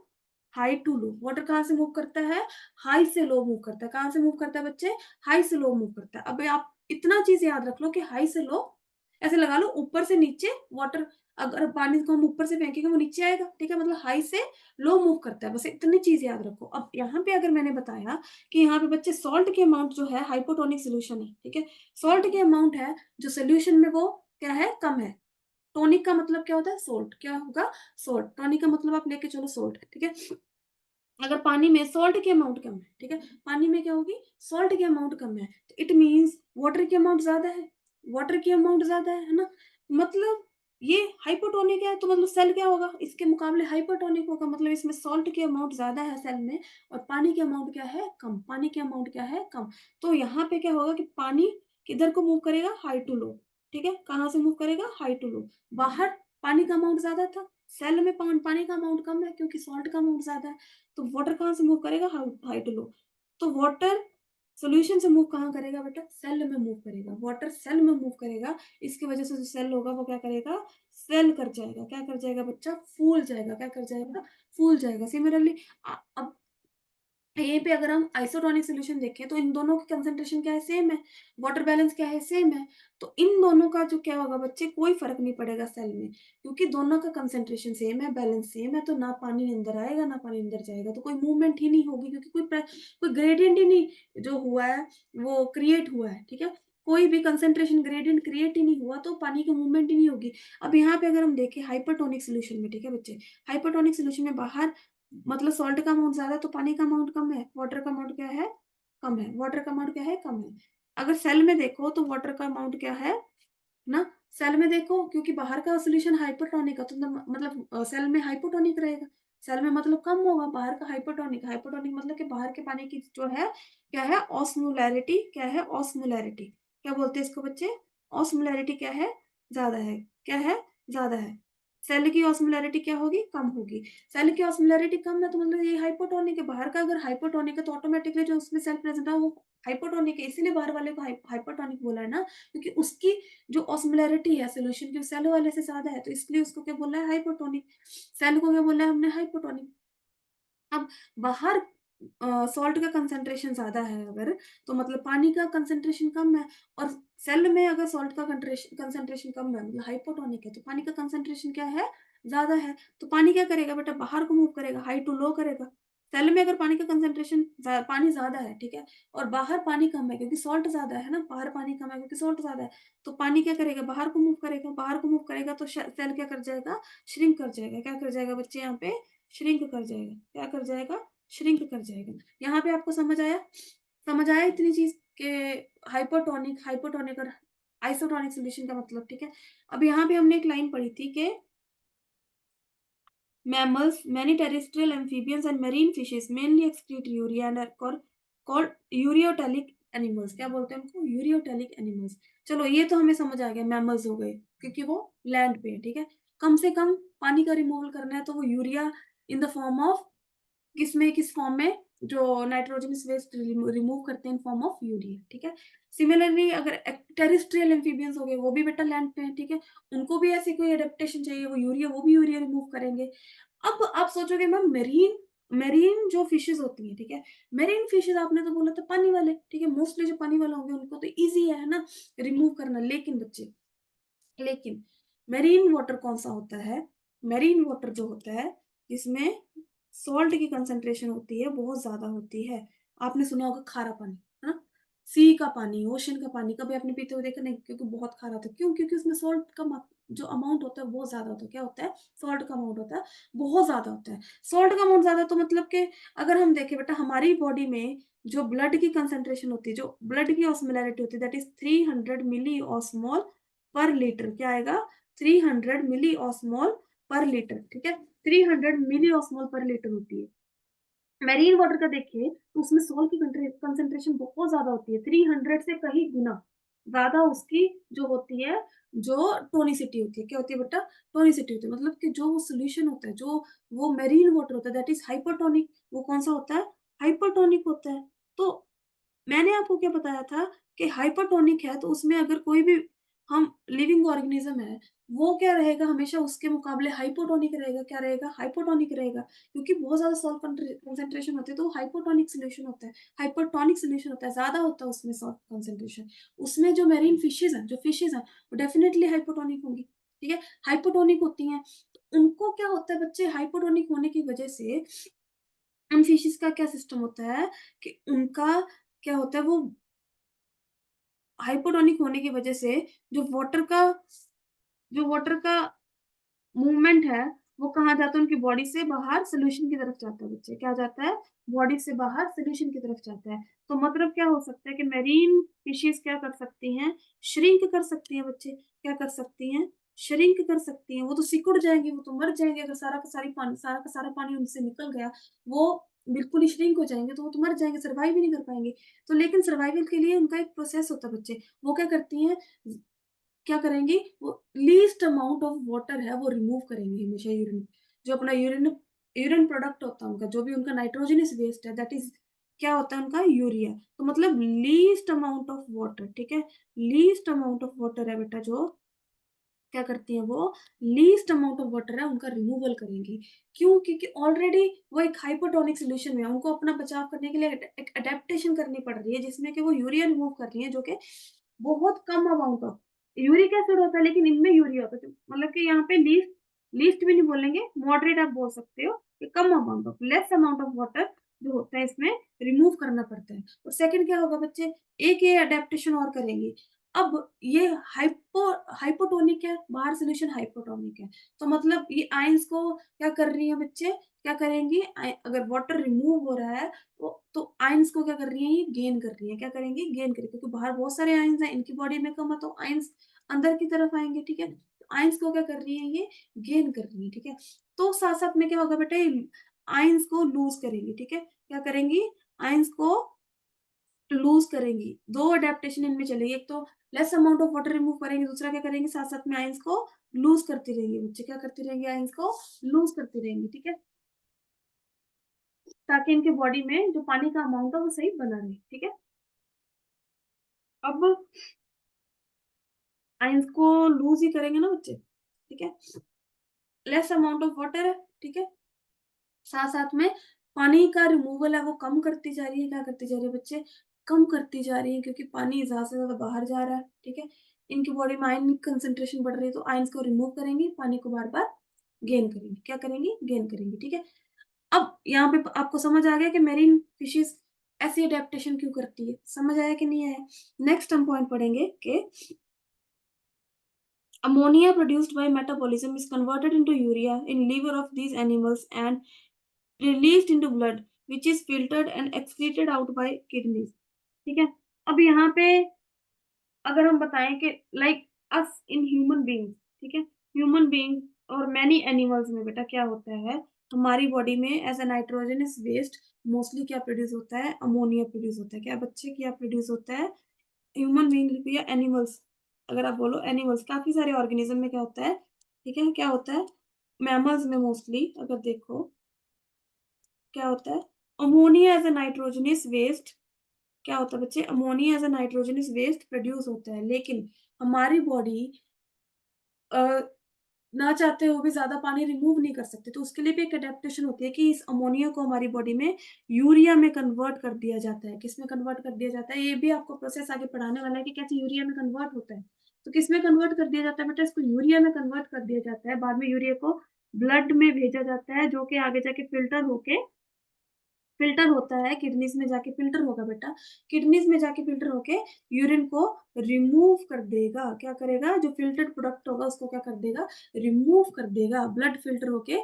high to low. Water कहाँ से मूव करता है, हाई से लो मूव करता है। कहाँ से मूव करता है बच्चे, हाई से लो मूव करता है। अब आप इतना चीज याद रख लो कि हाई से लो, ऐसे लगा लो ऊपर से नीचे वाटर, अगर पानी को हम ऊपर से फेंकेंगे वो नीचे आएगा, ठीक है, मतलब हाई से लो मूव करता है, बस इतनी चीज याद रखो। अब यहाँ पे अगर मैंने बताया कि यहाँ पे बच्चे सॉल्ट की अमाउंट जो है हाइपोटोनिक सोल्यूशन है, ठीक है, सॉल्ट की अमाउंट है जो सोल्यूशन में वो क्या है, कम है। टॉनिक का मतलब क्या होता है, सोल्ट, क्या होगा, सोल्ट। टॉनिक का मतलब आप लेके चलो सोल्ट, ठीक है। अगर पानी में सॉल्ट की अमाउंट कम है, ठीक है, पानी में क्या होगी, सॉल्ट की अमाउंट कम है, तो इट मींस वाटर की अमाउंट ज्यादा है, वाटर की अमाउंट ज्यादा है ना, मतलब ये हाइपोटोनिक है, तो मतलब सेल क्या होगा, इसके मुकाबले हाइपोटोनिक होगा, मतलब इसमें सॉल्ट की अमाउंट ज्यादा है सेल में, और पानी की अमाउंट क्या है, कम, पानी की अमाउंट क्या है, कम। तो यहाँ पे क्या होगा कि पानी किधर को मूव करेगा, हाई टू लो, ठीक है, कहाँ से मूव करेगा, हाई टू लो। बाहर पानी का अमाउंट ज्यादा था, सेल में पानी का अमाउंट कम है क्योंकि सॉल्ट का अमाउंट ज्यादा है, तो वाटर कहाँ से मूव करेगा, हाई टू लो। तो वाटर सोल्यूशन से मूव कहाँ करेगा बेटा, सेल में मूव करेगा, वाटर सेल में मूव करेगा। इसकी वजह से जो सेल होगा वो क्या करेगा, सेल कर जाएगा, क्या कर जाएगा बच्चा, फूल जाएगा, क्या कर जाएगा, फूल जाएगा। सिमिलरली अब यहीं पे अगर हम आइसोटोनिक सॉल्यूशन देखें तो इन दोनों की कंसंट्रेशन क्या है, सेम है, वाटर बैलेंस क्या है, सेम है। तो इन दोनों का जो क्या होगा बच्चे, कोई फर्क नहीं पड़ेगा सेल में, क्योंकि दोनों का कंसंट्रेशन सेम है, बैलेंस सेम है, तो ना पानी अंदर आएगा ना पानी अंदर जाएगा, तो कोई मूवमेंट ही नहीं होगी, क्योंकि कोई ग्रेडियंट ही नहीं जो हुआ है वो क्रिएट हुआ है, ठीक है। कोई भी कंसंट्रेशन ग्रेडियंट क्रिएट ही नहीं हुआ तो पानी की मूवमेंट ही नहीं होगी। अब यहाँ पे अगर हम देखें हाइपरटोनिक सोल्यूशन में, ठीक है बच्चे, हाइपरटोनिक सोल्यूशन में बाहर मतलब सॉल्ट का अमाउंट ज्यादा है तो पानी का अमाउंट कम है, वाटर का अमाउंट क्या है, कम है, वाटर का अमाउंट क्या है, कम है। अगर सेल में देखो तो वाटर का अमाउंट क्या है ना, सेल में देखो, क्योंकि बाहर का सोल्यूशन हाइपोटोनिक है तो मतलब सेल में हाइपोटोनिक रहेगा, सेल में मतलब कम होगा, बाहर का हाइपोटोनिक, हाइपोटोनिक मतलब कि बाहर के पानी की जो है क्या है, ऑस्मोलैरिटी, क्या है, ऑस्मोलैरिटी, क्या बोलते हैं इसको बच्चे, ऑस्मोलैरिटी क्या है, ज्यादा है, क्या है, ज्यादा है। सेल की ऑस्मोलैरिटी क्या होगी, कम होगी। सेल की ऑस्मोलैरिटी कम है तो मतलब ये हाइपोटोनिक है, बाहर का अगर हाइपोटोनिक है तो ऑटोमेटिकली जो उसमें सेल प्रेजेंट है वो हाइपोटोनिक है, इसीलिए बाहर वाले को हाइपोटोनिक बोला है ना, क्योंकि उसकी जो ऑस्मोलैरिटी है सोल्यूशन की सेल वाले से ज्यादा है, तो इसलिए उसको क्या बोला है, हाइपोटोनिक। सेल को क्या बोला है हमने, हाइपोटोनिक। अब बाहर सॉल्ट का कंसंट्रेशन ज्यादा है अगर, तो मतलब पानी का कंसंट्रेशन कम है, और सेल में अगर सॉल्ट का कंसंट्रेशन कम है मतलब हाइपोटोनिक है, तो पानी का कंसंट्रेशन क्या है, ज्यादा है, तो पानी क्या करेगा बेटा, बाहर को मूव करेगा, हाई टू लो करेगा। सेल में अगर पानी का कंसंट्रेशन पानी ज्यादा है, ठीक है, और बाहर पानी कम है क्योंकि सॉल्ट ज्यादा है ना, बाहर पानी कम है क्योंकि सॉल्ट ज्यादा है, तो पानी क्या करेगा, बाहर को मूव करेगा, बाहर को मूव करेगा तो सेल क्या कर जाएगा, श्रिंक कर जाएगा, क्या कर जाएगा बच्चे यहाँ पे, श्रिंक कर जाएगा, क्या कर जाएगा, श्रिंक कर जाएगा। यहाँ पे आपको समझ आया, समझ आया इतनी चीज के हाइपोटोनिक, हाइपोटोनिक और आइसोटोनिक सॉल्यूशन का मतलब, ठीक है। अब यहाँ पे हमने एक लाइन पढ़ी थी कि mammals, many terrestrial amphibians and marine fishes mainly excrete urea and are called ureotelic animals। क्या बोलते हैं उनको, यूरियोटेलिक एनिमल्स। चलो ये तो हमें समझ आ गया, मैमल्स हो गए क्योंकि वो लैंड पे है, ठीक है। कम से कम पानी का रिमूवल करना है तो वो urea in the form of, किसमें, किस फॉर्म में, जो नाइट्रोजनस वेस्ट रिमूव करते हैं इन फॉर्म ऑफ यूरिया, ठीक है। सिमिलरली अगर टेरिस्ट्रियल एम्फीबियंस हो गए, वो भी बेटा लैंड पे है, ठीक है, उनको भी ऐसी कोई एडेप्टेशन चाहिए, वो भी यूरिया रिमूव करेंगे। अब आप सोचोगे मैम मेरीन, मेरीन जो फिशेस होती है, ठीक है, मेरीन फिशेस आपने तो बोला था पानी वाले, ठीक है, मोस्टली जो पानी वाले होंगे उनको तो इजी है ना रिमूव करना, लेकिन बच्चे, लेकिन मेरीन वाटर कौन सा होता है, मेरीन वाटर जो होता है जिसमें सॉल्ट की कंसंट्रेशन होती है बहुत ज्यादा होती है। आपने सुना होगा खारा पानी, है ना, सी का पानी, ओशन का पानी, कभी आपने पीते हुए देखा नहीं, क्योंकि बहुत खारा होता है, क्यों, क्योंकि उसमें सॉल्ट का जो अमाउंट होता है बहुत ज्यादा होता है, क्या होता है, सॉल्ट का अमाउंट होता है बहुत ज्यादा होता है। सॉल्ट का अमाउंट ज्यादा तो मतलब कि अगर हम देखें बेटा हमारी बॉडी में जो ब्लड की कंसंट्रेशन होती है, जो ब्लड की ऑस्मोलैरिटी होती है, दैट इज 300 मिली ऑस्मोल पर लीटर, क्या आएगा, 300 मिली ऑस्मोल पर लीटर, ठीक है, 300 मिली ऑस्मोल पर लीटर होती है। मैरीन वाटर का देखिए तो उसमें सॉल्ट की कंसेंट्रेशन बहुत ज्यादा होती है, 300 से कहीं गुना ज्यादा उसकी जो होती है, जो टोनिसिटी होती है, क्या होती है बेटा, टोनिसिटी होती है, मतलब कि जो वो सोल्यूशन होता है, जो वो मैरीन वाटर होता है दैट इज हाइपरटोनिक, वो कौन सा होता है, हाइपरटोनिक होता है। तो मैंने आपको क्या बताया था कि हाइपरटोनिक है तो उसमें अगर कोई भी हम लिविंग ऑर्गेनिज्म है, वो क्या रहेगा, हमेशा उसके मुकाबले हाइपोटोनिक रहेगा, क्या रहेगा, हाइपोटोनिक रहेगा, क्योंकि बहुत ज्यादा सॉल्ट कंसेंट्रेशन होती है तो हाइपोटोनिक सोल्यूशन होता है, हाइपरटोनिक सोल्यूशन होता है, ज्यादा होता है उसमें सॉल्ट कंसेंट्रेशन। उसमें जो मेरीन फिशेज हैं, जो फिशेज हैं वो डेफिनेटली हाइपोटोनिक होंगी, ठीक है, हाइपोटोनिक होती हैं। तो उनको क्या होता है बच्चे, हाइपोटोनिक होने की वजह से उन फिशेज का क्या सिस्टम होता है कि उनका क्या होता है, वो हाइपोटोनिक होने की वजह से जो वाटर का, जो वाटर का मूवमेंट है वो कहाँ जाता है, उनकी बॉडी से बाहर सोल्यूशन की तरफ जाता है बच्चे, क्या जाता है, बॉडी से बाहर सोल्यूशन की तरफ जाता है। तो मतलब क्या हो सकता है कि मेरीन फिशेस क्या कर सकती हैं, श्रिंक कर सकती हैं बच्चे, क्या कर सकती हैं, श्रिंक कर सकती हैं, वो तो सिकुड़ जाएंगे, वो तो मर जाएंगे, अगर सारा का सारी पानी, सारा का सारा पानी उनसे निकल गया, वो बिल्कुल ही श्रिंक हो जाएंगे, तो वो तो मर जाएंगे, सर्वाइव ही नहीं कर पाएंगे। तो लेकिन सर्वाइवल के लिए उनका एक प्रोसेस होता है बच्चे, वो क्या करती हैं, क्या करेंगी, वो लीस्ट अमाउंट ऑफ वाटर है वो रिमूव करेंगे हमेशा, यूरिन, जो अपना यूरिन, यूरिन प्रोडक्ट होता है उनका, जो भी उनका नाइट्रोजनस वेस्ट है दैट इज क्या होता है उनका, यूरिया। तो मतलब लीस्ट अमाउंट ऑफ वाटर, ठीक है, लीस्ट अमाउंट ऑफ वाटर है बेटा जो क्या करती हैं, वो लीस्ट अमाउंट ऑफ वाटर है उनका रिमूवल करेंगी। क्यों? क्योंकि ऑलरेडी वो एक हाइपोटोनिक सोल्यूशन में है, उनको अपना बचाव करने के लिए एक अडेप्टेशन करनी पड़ रही है, जिसमें कि वो यूरिया रिमूव कर रही है, जो कि बहुत कम अमाउंट ऑफ यूरिक एसिड होता है, लेकिन इनमें यूरिया होता है, मतलब कि यहाँ पे लीस्ट, लीस्ट भी नहीं बोलेंगे, मॉडरेट आप बोल सकते हो कि कम amount of, less amount of water जो होता है इसमें रिमूव करना पड़ता है। और सेकंड क्या होगा बच्चे, एक ये अडेप्टेशन और करेंगी। अब ये हाइपोटोनिक है, बाहर सोल्यूशन हाइपोटोनिक है, तो मतलब ये आयंस को क्या कर रही है बच्चे, क्या करेंगी, अगर वाटर रिमूव हो रहा है तो आयंस को क्या कर रही है, ये गेन कर रही है, क्या करेंगी, गेन करेंगी, क्योंकि बाहर बहुत सारे आयंस हैं, इनकी बॉडी में कम है, तो आयंस अंदर की तरफ आएंगे, ठीक है, आयंस को क्या कर रही है, ये गेन कर रही है, ठीक है। तो साथ साथ में क्या होगा बेटा, आयंस को लूज करेंगी, ठीक है, क्या करेंगी, आयंस को लूज करेंगी। दो अडेप्टेशन इनमें चलेगी, एक तो less amount of water remove करेंगे, दूसरा क्या करेंगे, साथ साथ में आयंस को लूज करती रहेंगी, बच्चे क्या करती रहेंगी, आयंस को लूज करती रहेंगी, ठीक है, ताकि इनके बॉडी में जो पानी का अमाउंट है वो सही बना रहे, ठीक है। अब आयंस को लूज ही करेंगे ना बच्चे, ठीक है, लेस अमाउंट ऑफ वाटर है, ठीक है, साथ साथ में पानी का रिमूवल है वो कम करती जा रही है, क्या करती जा रही है बच्चे, कम करती जा रही है, क्योंकि पानी ज्यादा से ज्यादा बाहर जा रहा है, ठीक है, इनकी बॉडी में आयन कंसेंट्रेशन बढ़ रही है, तो आयंस को रिमूव करेंगी, पानी को बार बार गेन करेंगे, क्या करेंगी, गेन करेंगी, ठीक है। अब यहाँ पे आपको समझ आ गया कि मेरीन फिशेस ऐसी अडेप्टेशन क्यों करती है, समझ आया कि नहीं आया। नेक्स्ट हम पॉइंट पढ़ेंगे कि ammonia produced by metabolism is converted into urea in liver of these animals and released into blood which is filtered and excreted out by kidneys, ठीक है। अब यहाँ पे अगर हम बताएं कि like us in human beings, ठीक है, ह्यूमन बींग्स और मैनी एनिमल्स में बेटा क्या होता है, हमारी बॉडी में as a nitrogenous waste mostly क्या प्रोड्यूस होता है, अमोनिया प्रोड्यूस होता है, क्या बच्चे क्या प्रोड्यूस होता है, ह्यूमन बींग या एनिमल्स, अगर आप बोलो एनिमल्स, काफी सारे ऑर्गेनिज्म में क्या होता है, ठीक है, क्या होता है, मैमल्स में मोस्टली अगर देखो क्या होता है, ammonia as a nitrogenous waste, क्या होता है बच्चे, ammonia as a nitrogenous waste produce होता है, लेकिन हमारी बॉडी ना चाहते हुए भी ज्यादा पानी रिमूव नहीं कर सकते, तो उसके लिए भी एक अडेप्टेशन होती है कि इस अमोनिया को हमारी बॉडी में यूरिया में कन्वर्ट कर दिया जाता है। किस में कन्वर्ट कर दिया जाता है, ये भी आपको प्रोसेस आगे पढ़ाने वाला है कि कैसे यूरिया में कन्वर्ट होता है। तो किस में कन्वर्ट कर दिया जाता है बेटा, इसको यूरिया में कन्वर्ट कर दिया जाता है, बाद में यूरिया को ब्लड में भेजा जाता है, जो कि आगे जाके फिल्टर होता है, किडनीज में जाके फिल्टर होगा बेटा, किडनीज में जाके फिल्टर होके यूरिन को रिमूव कर देगा, क्या करेगा, जो फिल्टर्ड प्रोडक्ट होगा उसको क्या कर देगा, रिमूव कर देगा, ब्लड फिल्टर होके,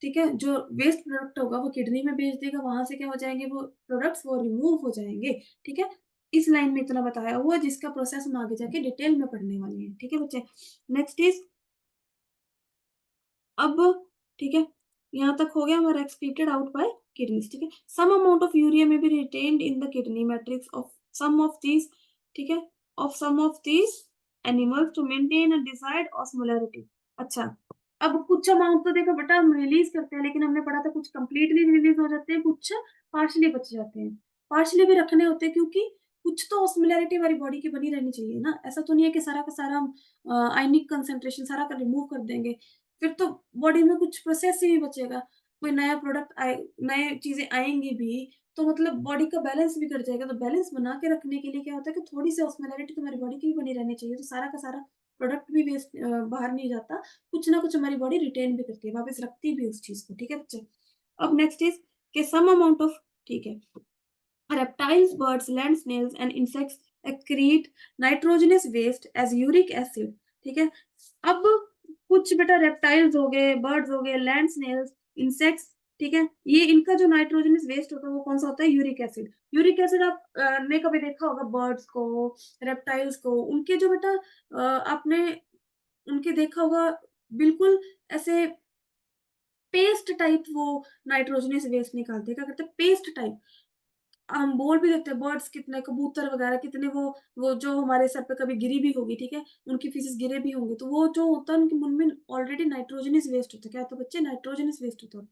ठीक है, जो वेस्ट प्रोडक्ट होगा वो किडनी में भेज देगा, वहां से क्या हो जाएंगे वो प्रोडक्ट्स, वो रिमूव हो जाएंगे, ठीक है। इस लाइन में इतना बताया हुआ जिसका प्रोसेस हम आगे जाके डिटेल में पढ़ने वाले हैं, ठीक है बच्चे। नेक्स्ट इज, अब ठीक है, यहाँ तक हो गया हमारा एक्सक्रीटेड आउट बाय किडनीज, ठीक है। Some amount of urea may be retained in the kidney matrix of some of these, ठीक है, of some of these animals to maintain a desired osmolarity. अच्छा, अब कुछ अमाउंट तो देखो बेटा हम रिलीज करते हैं, लेकिन हमने पढ़ा था कुछ कंप्लीटली रिलीज हो जाते हैं, कुछ पार्शली बच जाते हैं, पार्शली भी रखने होते हैं, क्योंकि कुछ तो ऑस्मोलैरिटी हमारी बॉडी की बनी रहनी चाहिए ना, ऐसा तो नहीं है कि सारा का सारा हम आयनिक कंसेंट्रेशन सारा का रिमूव कर देंगे, फिर तो बॉडी में कुछ प्रोसेस ही नहीं बचेगा, कोई नया प्रोडक्ट आए, नए चीजें आएंगी भी, तो मतलब बॉडी का बैलेंस बिगड़ जाएगा। तो बैलेंस बना के रखने के लिए क्या होता है कि थोड़ी सी ऑस्मोलैरिटी तुम्हारी बॉडी की भी बनी रहनी चाहिए, तो सारा का सारा प्रोडक्ट भी वेस्ट बाहर नहीं जाता, कुछ ना कुछ हमारी बॉडी रिटेन भी करती है, वापस रखती भी उस चीज को, ठीक है बच्चे। अब नेक्स्ट इज के सम अमाउंट ऑफ, ठीक है, reptiles, birds, land snails and insects excrete nitrogenous waste as uric acid, ठीक है। अब कुछ बेटा रेप्टाइल्स हो गए, बर्ड्स हो गए, लैंड स्नेल्स, इंसेक्ट्स, ठीक है, ये इनका जो नाइट्रोजनस वेस्ट होता है वो कौन सा होता है, यूरिक एसिड। यूरिक एसिड आप ने कभी देखा होगा बर्ड्स को, रेप्टाइल्स को, उनके जो बेटा आपने उनके देखा होगा बिल्कुल ऐसे पेस्ट टाइप, वो नाइट्रोजनस वेस्ट निकालते हैं, क्या करते हैं, पेस्ट टाइप। हम बोल भी देते हैं बर्ड्स कितने, कबूतर वगैरह कितने, वो जो हमारे सर पे कभी गिरी भी होगी, ठीक है, उनकी फीसेस गिरे भी होंगे, तो वो जो होता है उनके मुंह में ऑलरेडी नाइट्रोजनस वेस्ट होता है, क्या होता है बच्चे, नाइट्रोजनस वेस्ट होता है।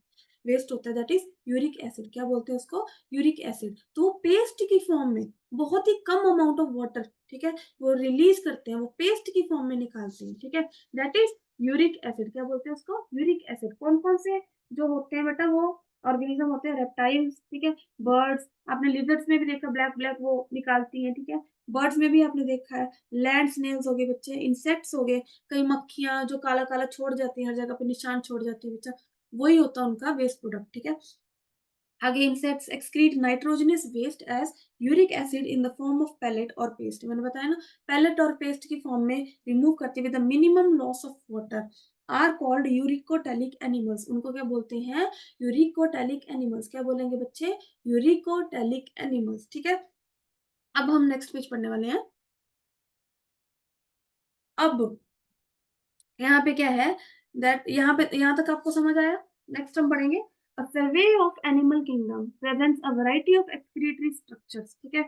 वेस्ट होता है, दैट इज यूरिक एसिड। क्या बोलते हैं उसको? Uric acid. तो पेस्ट की फॉर्म में बहुत ही कम अमाउंट ऑफ वाटर, ठीक है, वो रिलीज करते हैं, वो पेस्ट की फॉर्म में निकालते हैं, ठीक है, दैट इज यूरिक एसिड। क्या बोलते हैं उसको? Uric acid. कौन कौन से जो होते हैं बेटा, वो ऑर्गेनिज्म होते हैं, रेप्टाइल्स, ठीक है, बर्ड्स, आपने लिजर्ड्स में भी देखा ब्लैक ब्लैक वो निकालती हैं, ठीक है, बर्ड्स में भी आपने देखा है, लैंड स्नेल्स हो गए बच्चे, इंसेक्ट्स हो गए, कई मक्खियां जो काला काला छोड़ जाती है, हर जगह पे निशान छोड़ जाती है बच्चा, वही होता है उनका वेस्ट प्रोडक्ट, ठीक है। आगे insects excrete nitrogenous waste as uric acid in the form of pellet और paste। मैंने बताया ना, pellet और paste की फॉर्म में रिमूव करते हुए the minimum loss of water are called uricotelic animals। उनको क्या बोलते हैं? uricotelic animals। क्या बोलेंगे बच्चे? uricotelic animals, ठीक है। अब हम नेक्स्ट पेज पढ़ने वाले हैं। अब यहाँ पे क्या है, दैट यहाँ तक आपको समझ आया? नेक्स्ट हम पढ़ेंगे a survey of animal kingdom presents a variety of excretory structures, ठीक है।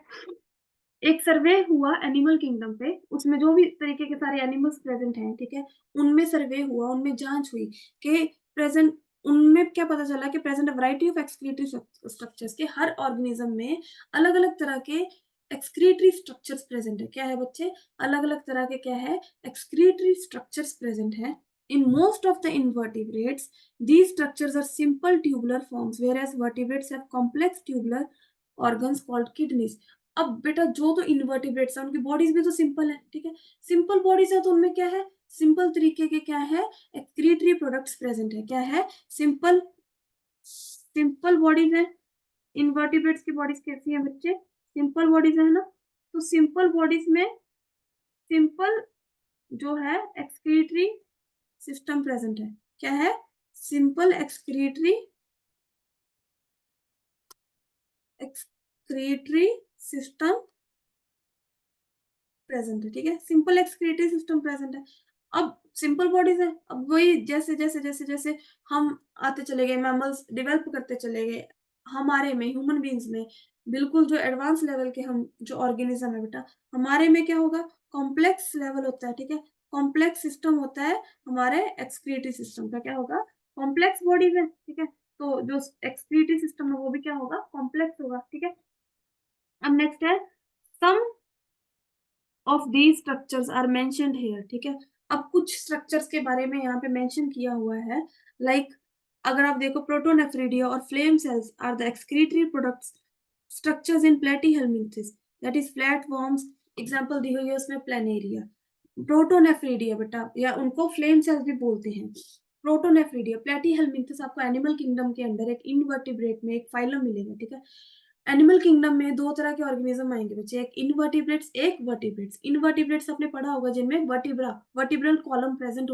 एक सर्वे हुआ एनिमल किंगडम पे, उसमें जो भी तरीके के सारे एनिमल्स प्रेजेंट हैं, ठीक है, उनमें सर्वे हुआ, उनमें जांच हुई कि प्रेजेंट, उनमें क्या पता चला कि present variety of excretory structures, के हर ऑर्गेनिज्म में अलग अलग तरह के एक्सक्रीटरी स्ट्रक्चर्स प्रेजेंट है। क्या है बच्चे? अलग अलग तरह के क्या है? एक्सक्रीटरी स्ट्रक्चर्स प्रेजेंट है। In most of the invertebrates, these structures are simple tubular forms, whereas vertebrates have complex tubular organs called kidneys। अब बेटा जो तो इन्वर्टिब्रेट्स है उनकी बॉडीज भी तो सिंपल है, ठीक है, सिंपल बॉडीज है तो उनमें क्या है? सिंपल तरीके के क्या है? एक्सक्रीटरी प्रोडक्ट्स प्रेजेंट है। क्या है? सिंपल सिंपल बॉडीज है। इन्वर्टिब्रेट्स की बॉडीज कैसी है बच्चे? सिंपल बॉडीज है ना। तो सिंपल बॉडीज में सिंपल जो है एक्सक्रीटरी सिस्टम प्रेजेंट है। क्या है? सिंपल एक्सक्रीटरी सिस्टम प्रेजेंट है, ठीक है, सिंपल एक्सक्रीटरी सिस्टम प्रेजेंट है। अब सिंपल बॉडीज है, अब वही जैसे जैसे जैसे जैसे हम आते चले गए, मैमल्स डेवलप करते चले गए, हमारे में, ह्यूमन बींग्स में बिल्कुल जो एडवांस लेवल के हम जो ऑर्गेनिज्म है बेटा, हमारे में क्या होगा? कॉम्प्लेक्स लेवल होता है, ठीक है, कॉम्प्लेक्स सिस्टम होता है हमारे एक्सक्रीटरी सिस्टम का। क्या होगा? कॉम्प्लेक्स बॉडीज है, ठीक है, तो जो एक्सक्रीटरी सिस्टम है वो भी क्या होगा? कॉम्प्लेक्स होगा, ठीक है। अब नेक्स्ट है some of these structures are mentioned here, ठीक है। अब कुछ स्ट्रक्चर्स के बारे में यहाँ पे मेंशन किया हुआ है, लाइक अगर आप देखो, प्रोटोनेफ्रिडिया और flame cells are the excretory products structures in platyhelminthes, that is flat worms. Example दी हुई है उसमें प्लेनेरिया, प्रोटोनेफ्रिडिया बेटा, या उनको फ्लेम सेल्स भी बोलते हैं। प्रोटोनेफ्रिडिया, प्लेटीहेल्मिंथेस आपको एनिमल किंगडम के अंदर एक इनवर्टिब्रेट में एक फाइलम मिलेगा, ठीक है। एनिमल किंगडम में दो तरह के ऑर्गेनिज्म आएंगे बच्चे, एक इनवर्टिब्रेट्स, एक वर्टिब्रेट्स। इनवर्टिब्रेट्स आपने पढ़ा होगा जिनमें वर्टिब्रल कॉलम प्रेजेंट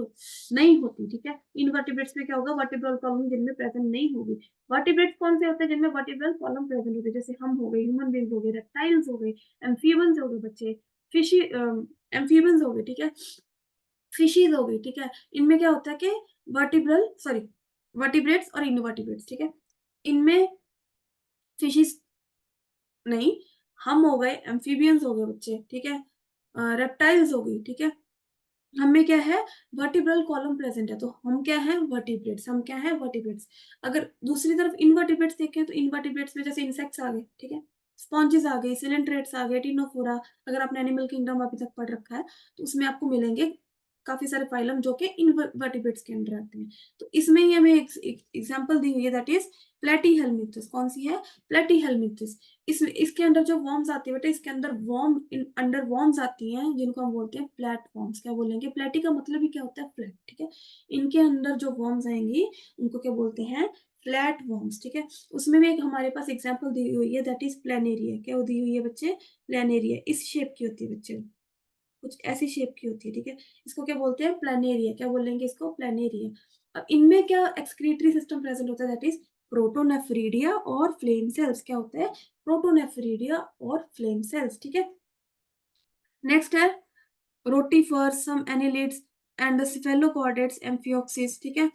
नहीं होती, ठीक है। इनवर्टिब्रेट्स में क्या होगा? वर्टिब्रल कॉलम जिनमें प्रेजेंट नहीं होगी। वर्टिब्रेट्स कौन से होते हैं? जिनमें वर्टिब्रल कॉलम प्रेजेंट होते हैं, जैसे हम हो गए, ह्यूमन बींग्स हो गए, रेप्टाइल्स हो गए, एम्फीबियंस हो गए बच्चे, फिशी एम्फीबियंस हो गए, ठीक है, फिशीज हो गई, ठीक है। इनमें क्या होता है कि वर्टिब्रेट्स और इनवर्टिब्रेट्स, ठीक है, इनमें फिशीज नहीं, हम हो गए, एम्फीबियंस हो गए बच्चे, ठीक है, रेप्टाइल्स हो गई, ठीक है। हमें क्या है? वर्टिब्रल कॉलम प्रेजेंट है, तो हम क्या है? वर्टिब्रेट्स। हम क्या है? वर्टिब्रेट्स। अगर दूसरी तरफ इनवर्टिब्रेट्स देखें तो इनवर्टिब्रेट्स में जैसे इंसेक्ट्स आ गए, ठीक है, स्पॉन्जेस आ गए, सिलेंट्रेट्स आ गए, टिनोफोरा। अगर आपने एनिमल किंगडम अभी तक पढ़ रखा है तो उसमें आपको मिलेंगे काफी सारे फाइलम जो कि इनवर्टिब्रेट्स के अंदर आते हैं। तो इसमें ही हमें एक एग्जांपल दी हुई है, दैट इज प्लेटीहेल्मिंथेस। कौन सी है? प्लेटीहेल्मिंथेस। इसके अंदर जो वॉर्म्स आती है बेटा, इसके अंदर अंडर वॉर्म्स आती हैं जिनको हम बोलते हैं प्लेटफॉर्म्स। क्या बोलेंगे? प्लेटी का मतलब ही क्या होता है? फ्लैट, ठीक है। इनके अंदर जो वॉर्म्स आएंगी उनको क्या बोलते हैं? फ्लैट वॉर्म्स, ठीक है। उसमें भी एक हमारे पास एग्जाम्पल दी हुई है, दैट इज प्लेनेरिया। क्या दी हुई है बच्चे? प्लेनेरिया। इस शेप की होती है बच्चे, कुछ ऐसी शेप की होती है, ठीक है। इसको क्या बोलते हैं? प्लेनेरिया। क्या बोलेंगे इसको? प्लेनेरिया। अब इनमें क्या एक्सक्रीटरी सिस्टम प्रेजेंट होता है? दैट इज प्रोटोनेफ्रिडिया और फ्लेम सेल्स। क्या होता है? प्रोटोनेफ्रिडिया और फ्लेम सेल्स, ठीक है। नेक्स्ट है rotifers, some annelids and the cephalochordates amphioxus, ठीक है।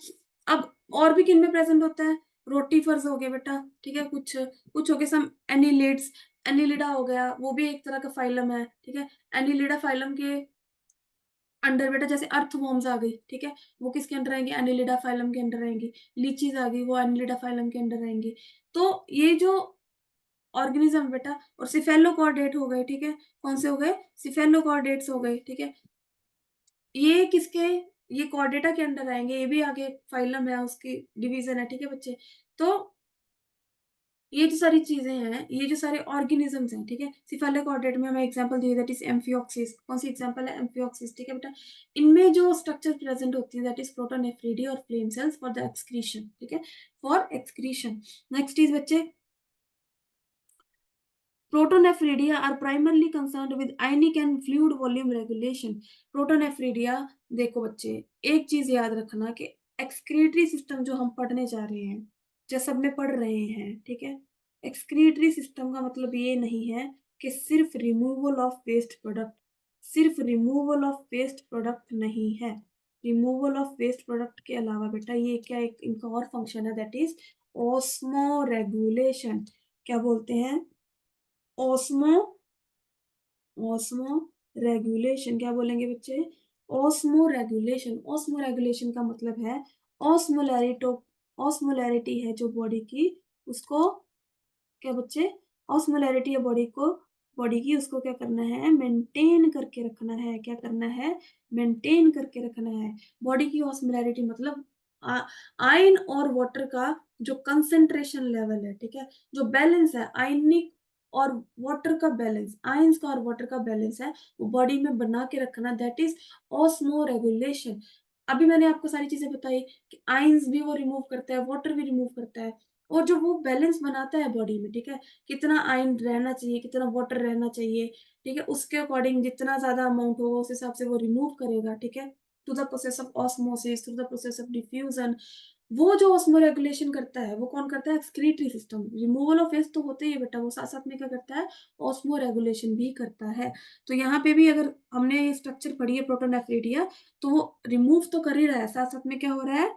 अब और भी किन में प्रेजेंट होता है? रोटीफर्स हो गए बेटा, ठीक है, कुछ कुछ हो गए, सम एनिलिड्स, एनिलिडा हो गया, वो भी एक तरह का फाइलम है, ठीक है। एनिलिडा फाइलम के अंडर बेटा जैसे अर्थवॉर्म्स आ गई, ठीक है, वो किसके अंडर आएंगे, एनिलिडा फाइलम के अंडर आएंगे। लीचीज आ गई, वो एनिलिडा फाइलम के अंडर आएंगे। तो ये जो ऑर्गेनिज्म बेटा, और सिफेलोकॉर्डेट हो गए, ठीक है, कौन से हो गए, सिफेलोकॉर्डेट्स हो गए, ठीक है, ये किसके, ये कॉर्डेटा के अंडर आएंगे, ये भी आगे फाइलम है, उसकी डिवीजन है, ठीक है बच्चे। तो ये जो सारी चीजें हैं, ये जो सारे ऑर्गेनिजम्स हैं, ठीक है, सिफेलोकॉर्डेट में हमें एग्जांपल दिए दैट इज एम्फिऑक्सिस, कौन सी एग्जांपल है, एम्फिऑक्सिस, ठीक है बेटा। इनमें जो स्ट्रक्चर प्रेजेंट होती है दैट इज प्रोटोनेफ्रिडी और flame sales for the excretion, ठीक है, फॉर एक्सक्रीशन। नेक्स्ट इज बच्चे, Protonephridia are primarily concerned with ionic and fluid volume regulation. Protonephridia, देखो बच्चे, एक चीज याद रखना कि एक्सक्रीटरी सिस्टम जो हम पढ़ने जा रहे हैं, जो सब में पढ़ रहे हैं, ठीक है, एक्सक्रीटरी सिस्टम का मतलब ये नहीं है कि सिर्फ रिमूवल ऑफ वेस्ट प्रोडक्ट, सिर्फ रिमूवल ऑफ वेस्ट प्रोडक्ट नहीं है। रिमूवल ऑफ वेस्ट प्रोडक्ट के अलावा बेटा ये क्या, एक इनका और फंक्शन है दैट इज ऑस्मो रेगुलेशन। क्या बोलते हैं, ओस्मो, ओस्मो रेगुलेशन। क्या बोलेंगे बच्चे, ओस्मो रेगुलेशन। ओस्मो रेगुलेशन का मतलब है ऑस्मोलैरिटो, ऑस्मोलैरिटी है जो बॉडी की, उसको क्या बच्चे, ऑस्मोलैरिटी है बॉडी को, बॉडी की, उसको क्या करना है, मेंटेन करके रखना है। क्या करना है, मेंटेन करके रखना है। बॉडी की ऑस्मोलैरिटी मतलब आयन और वाटर का जो कंसेंट्रेशन लेवल है, ठीक है, जो बैलेंस है आयनिक और वाटर का बैलेंस, आयंस का और वाटर का बैलेंस है, वो बॉडी में बना के रखना, दैट इज ऑस्मो रेगुलेशन। अभी मैंने आपको सारी चीजें बताई कि आयंस भी वो रिमूव करता है, वाटर भी रिमूव करता है, और जो वो बैलेंस बनाता है बॉडी में, ठीक है, कितना आयन रहना चाहिए, कितना वाटर रहना चाहिए, ठीक है, उसके अकॉर्डिंग जितना ज्यादा अमाउंट होगा उस हिसाब से वो रिमूव करेगा, ठीक है, to the process of osmosis, through the process of diffusion. वो जो ऑस्मो रेगुलेशन करता है वो कौन करता है, excretory system. Removal of waste तो होते ही है बेटा, वो साथ साथ में क्या करता है, ऑस्मो रेगुलेशन भी करता है। तो यहाँ पे भी अगर हमने स्ट्रक्चर पढ़ी है प्रोटोनेफ्रिडिया, तो वो रिमूव तो कर ही रहा है, साथ साथ में क्या हो रहा है,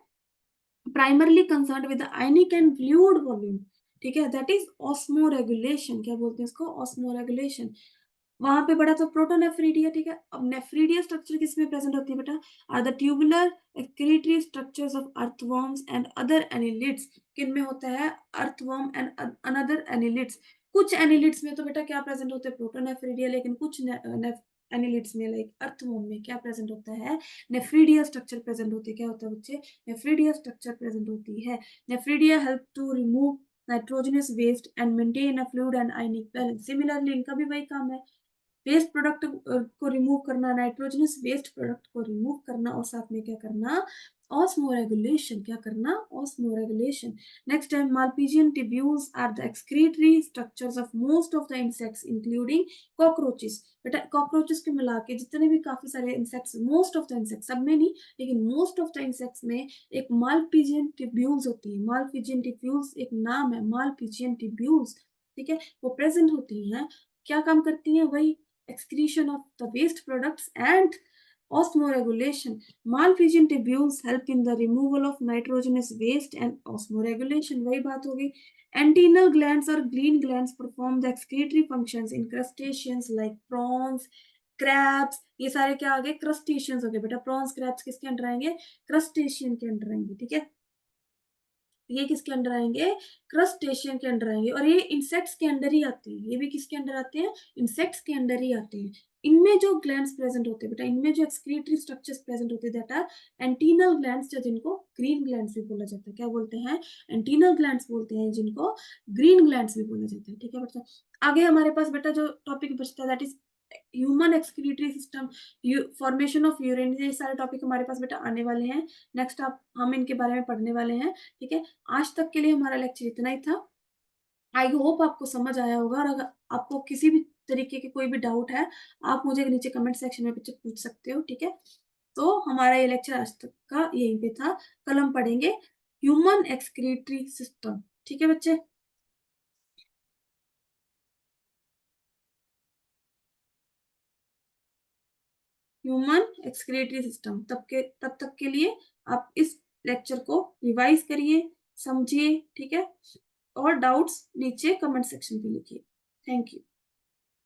primarily concerned with the ionic and fluid volume, ठीक है, दैट इज ऑस्मो रेगुलेशन। क्या बोलते हैं इसको, ऑस्मो रेगुलेशन। वहां पे पढ़ा तो प्रोटोनेफ्रिडिया, ठीक है। अब नेफ्रिडिया स्ट्रक्चर किसमें प्रेजेंट होती है बेटा, are the tubular excretory structures of earthworms and other annelids. किन में होता है, अर्थवर्म एंड अनदर एनिलिड्स। कुछ एनिलिड्स में तो बेटा क्या प्रेजेंट होता है, प्रोटोनेफ्रिडिया, लेकिन कुछ एनिलिड्स में लाइक अर्थवर्म में क्या प्रेजेंट होता है, नेफ्रिडिया स्ट्रक्चर प्रेजेंट होती है। क्या होता है बच्चे, नेफ्रिडिया स्ट्रक्चर प्रेजेंट होती है। Nephridia help to remove nitrogenous waste and maintain a fluid and ionic balance. Similarly इनका भी वही काम है, वेस्ट प्रोडक्ट को रिमूव करना, नाइट्रोजनस वेस्ट प्रोडक्ट को रिमूव करना, और साथ में क्या करना, ऑस्मो रेगुलेशन। क्या करना, ऑस्मो रेगुलेशन। नेक्स्ट है, Malpighian tubules are the excretory structures of most of the insects including cockroaches. बेटा कॉकरोचेस के मिला के जितने भी काफी सारे insects, most of the insects, सब में नहीं लेकिन मोस्ट ऑफ द इंसेक्ट्स में एक मालपीजियन ट्यूब्यूल्स होती है। मालपीजियन ट्यूब्यूल्स एक नाम है, मालपीजियन ट्यूब्यूल्स, ठीक है, वो प्रेजेंट होती हैं। क्या काम करती हैं, वही excretion of the waste products and osmoregulation. Malphizian tubules help in the removal of nitrogenous waste and osmoregulation. वही बात होगी। Antennal glands or green glands perform the excretory functions in crustaceans like prawns, crabs। ये सारे क्या आ गए, crustaceans हो गए बेटा। प्रॉन्स क्रैब्स किसके अंडर आएंगे, क्रस्टेशियन के अंडर आएंगे, ठीक है। ये किसके अंडर आएंगे, क्रस्टेशियन के अंडर आएंगे, और ये इंसेक्ट्स के अंडर ही आते हैं। ये भी किसके अंडर आते हैं, इंसेक्ट्स के अंडर ही आते हैं। इनमें जो ग्लैंड्स प्रेजेंट होते हैं बेटा, इनमें जो एक्सक्रीटरी स्ट्रक्चर्स प्रेजेंट होते हैं दैट आर एंटीनल ग्लैंड्स, जिनको ग्रीन ग्लैंड्स भी बोला जाता है। क्या बोलते हैं, एंटीनल ग्लैंड्स बोलते हैं, जिनको ग्रीन ग्लैंड्स भी बोला जाता है, ठीक है बेटा। आगे हमारे पास बेटा जो टॉपिक बचता है that is human excretory system, formation of urine. ये सारे टॉपिक हमारे पास बेटा आने वाले हैं। नेक्स्ट आप हम इनके बारे में पढ़ने वाले हैं, ठीक है। आज तक के लिए हमारा लेक्चर इतना ही था। आई होप आपको समझ आया होगा, और अगर आपको किसी भी तरीके के कोई भी डाउट है, आप मुझे नीचे कमेंट सेक्शन में बच्चे पूछ सकते हो, ठीक है। तो हमारा ये लेक्चर आज तक का यहीं पे था। कल हम पढ़ेंगे ह्यूमन एक्सक्रीटरी सिस्टम, ठीक है बच्चे। ह्यूमन एक्सक्रीटरी सिस्टम, तब तक के लिए आप इस लेक्चर को रिवाइज करिए, समझिए, ठीक है, और डाउट्स नीचे कमेंट सेक्शन पे लिखिए। Thank you.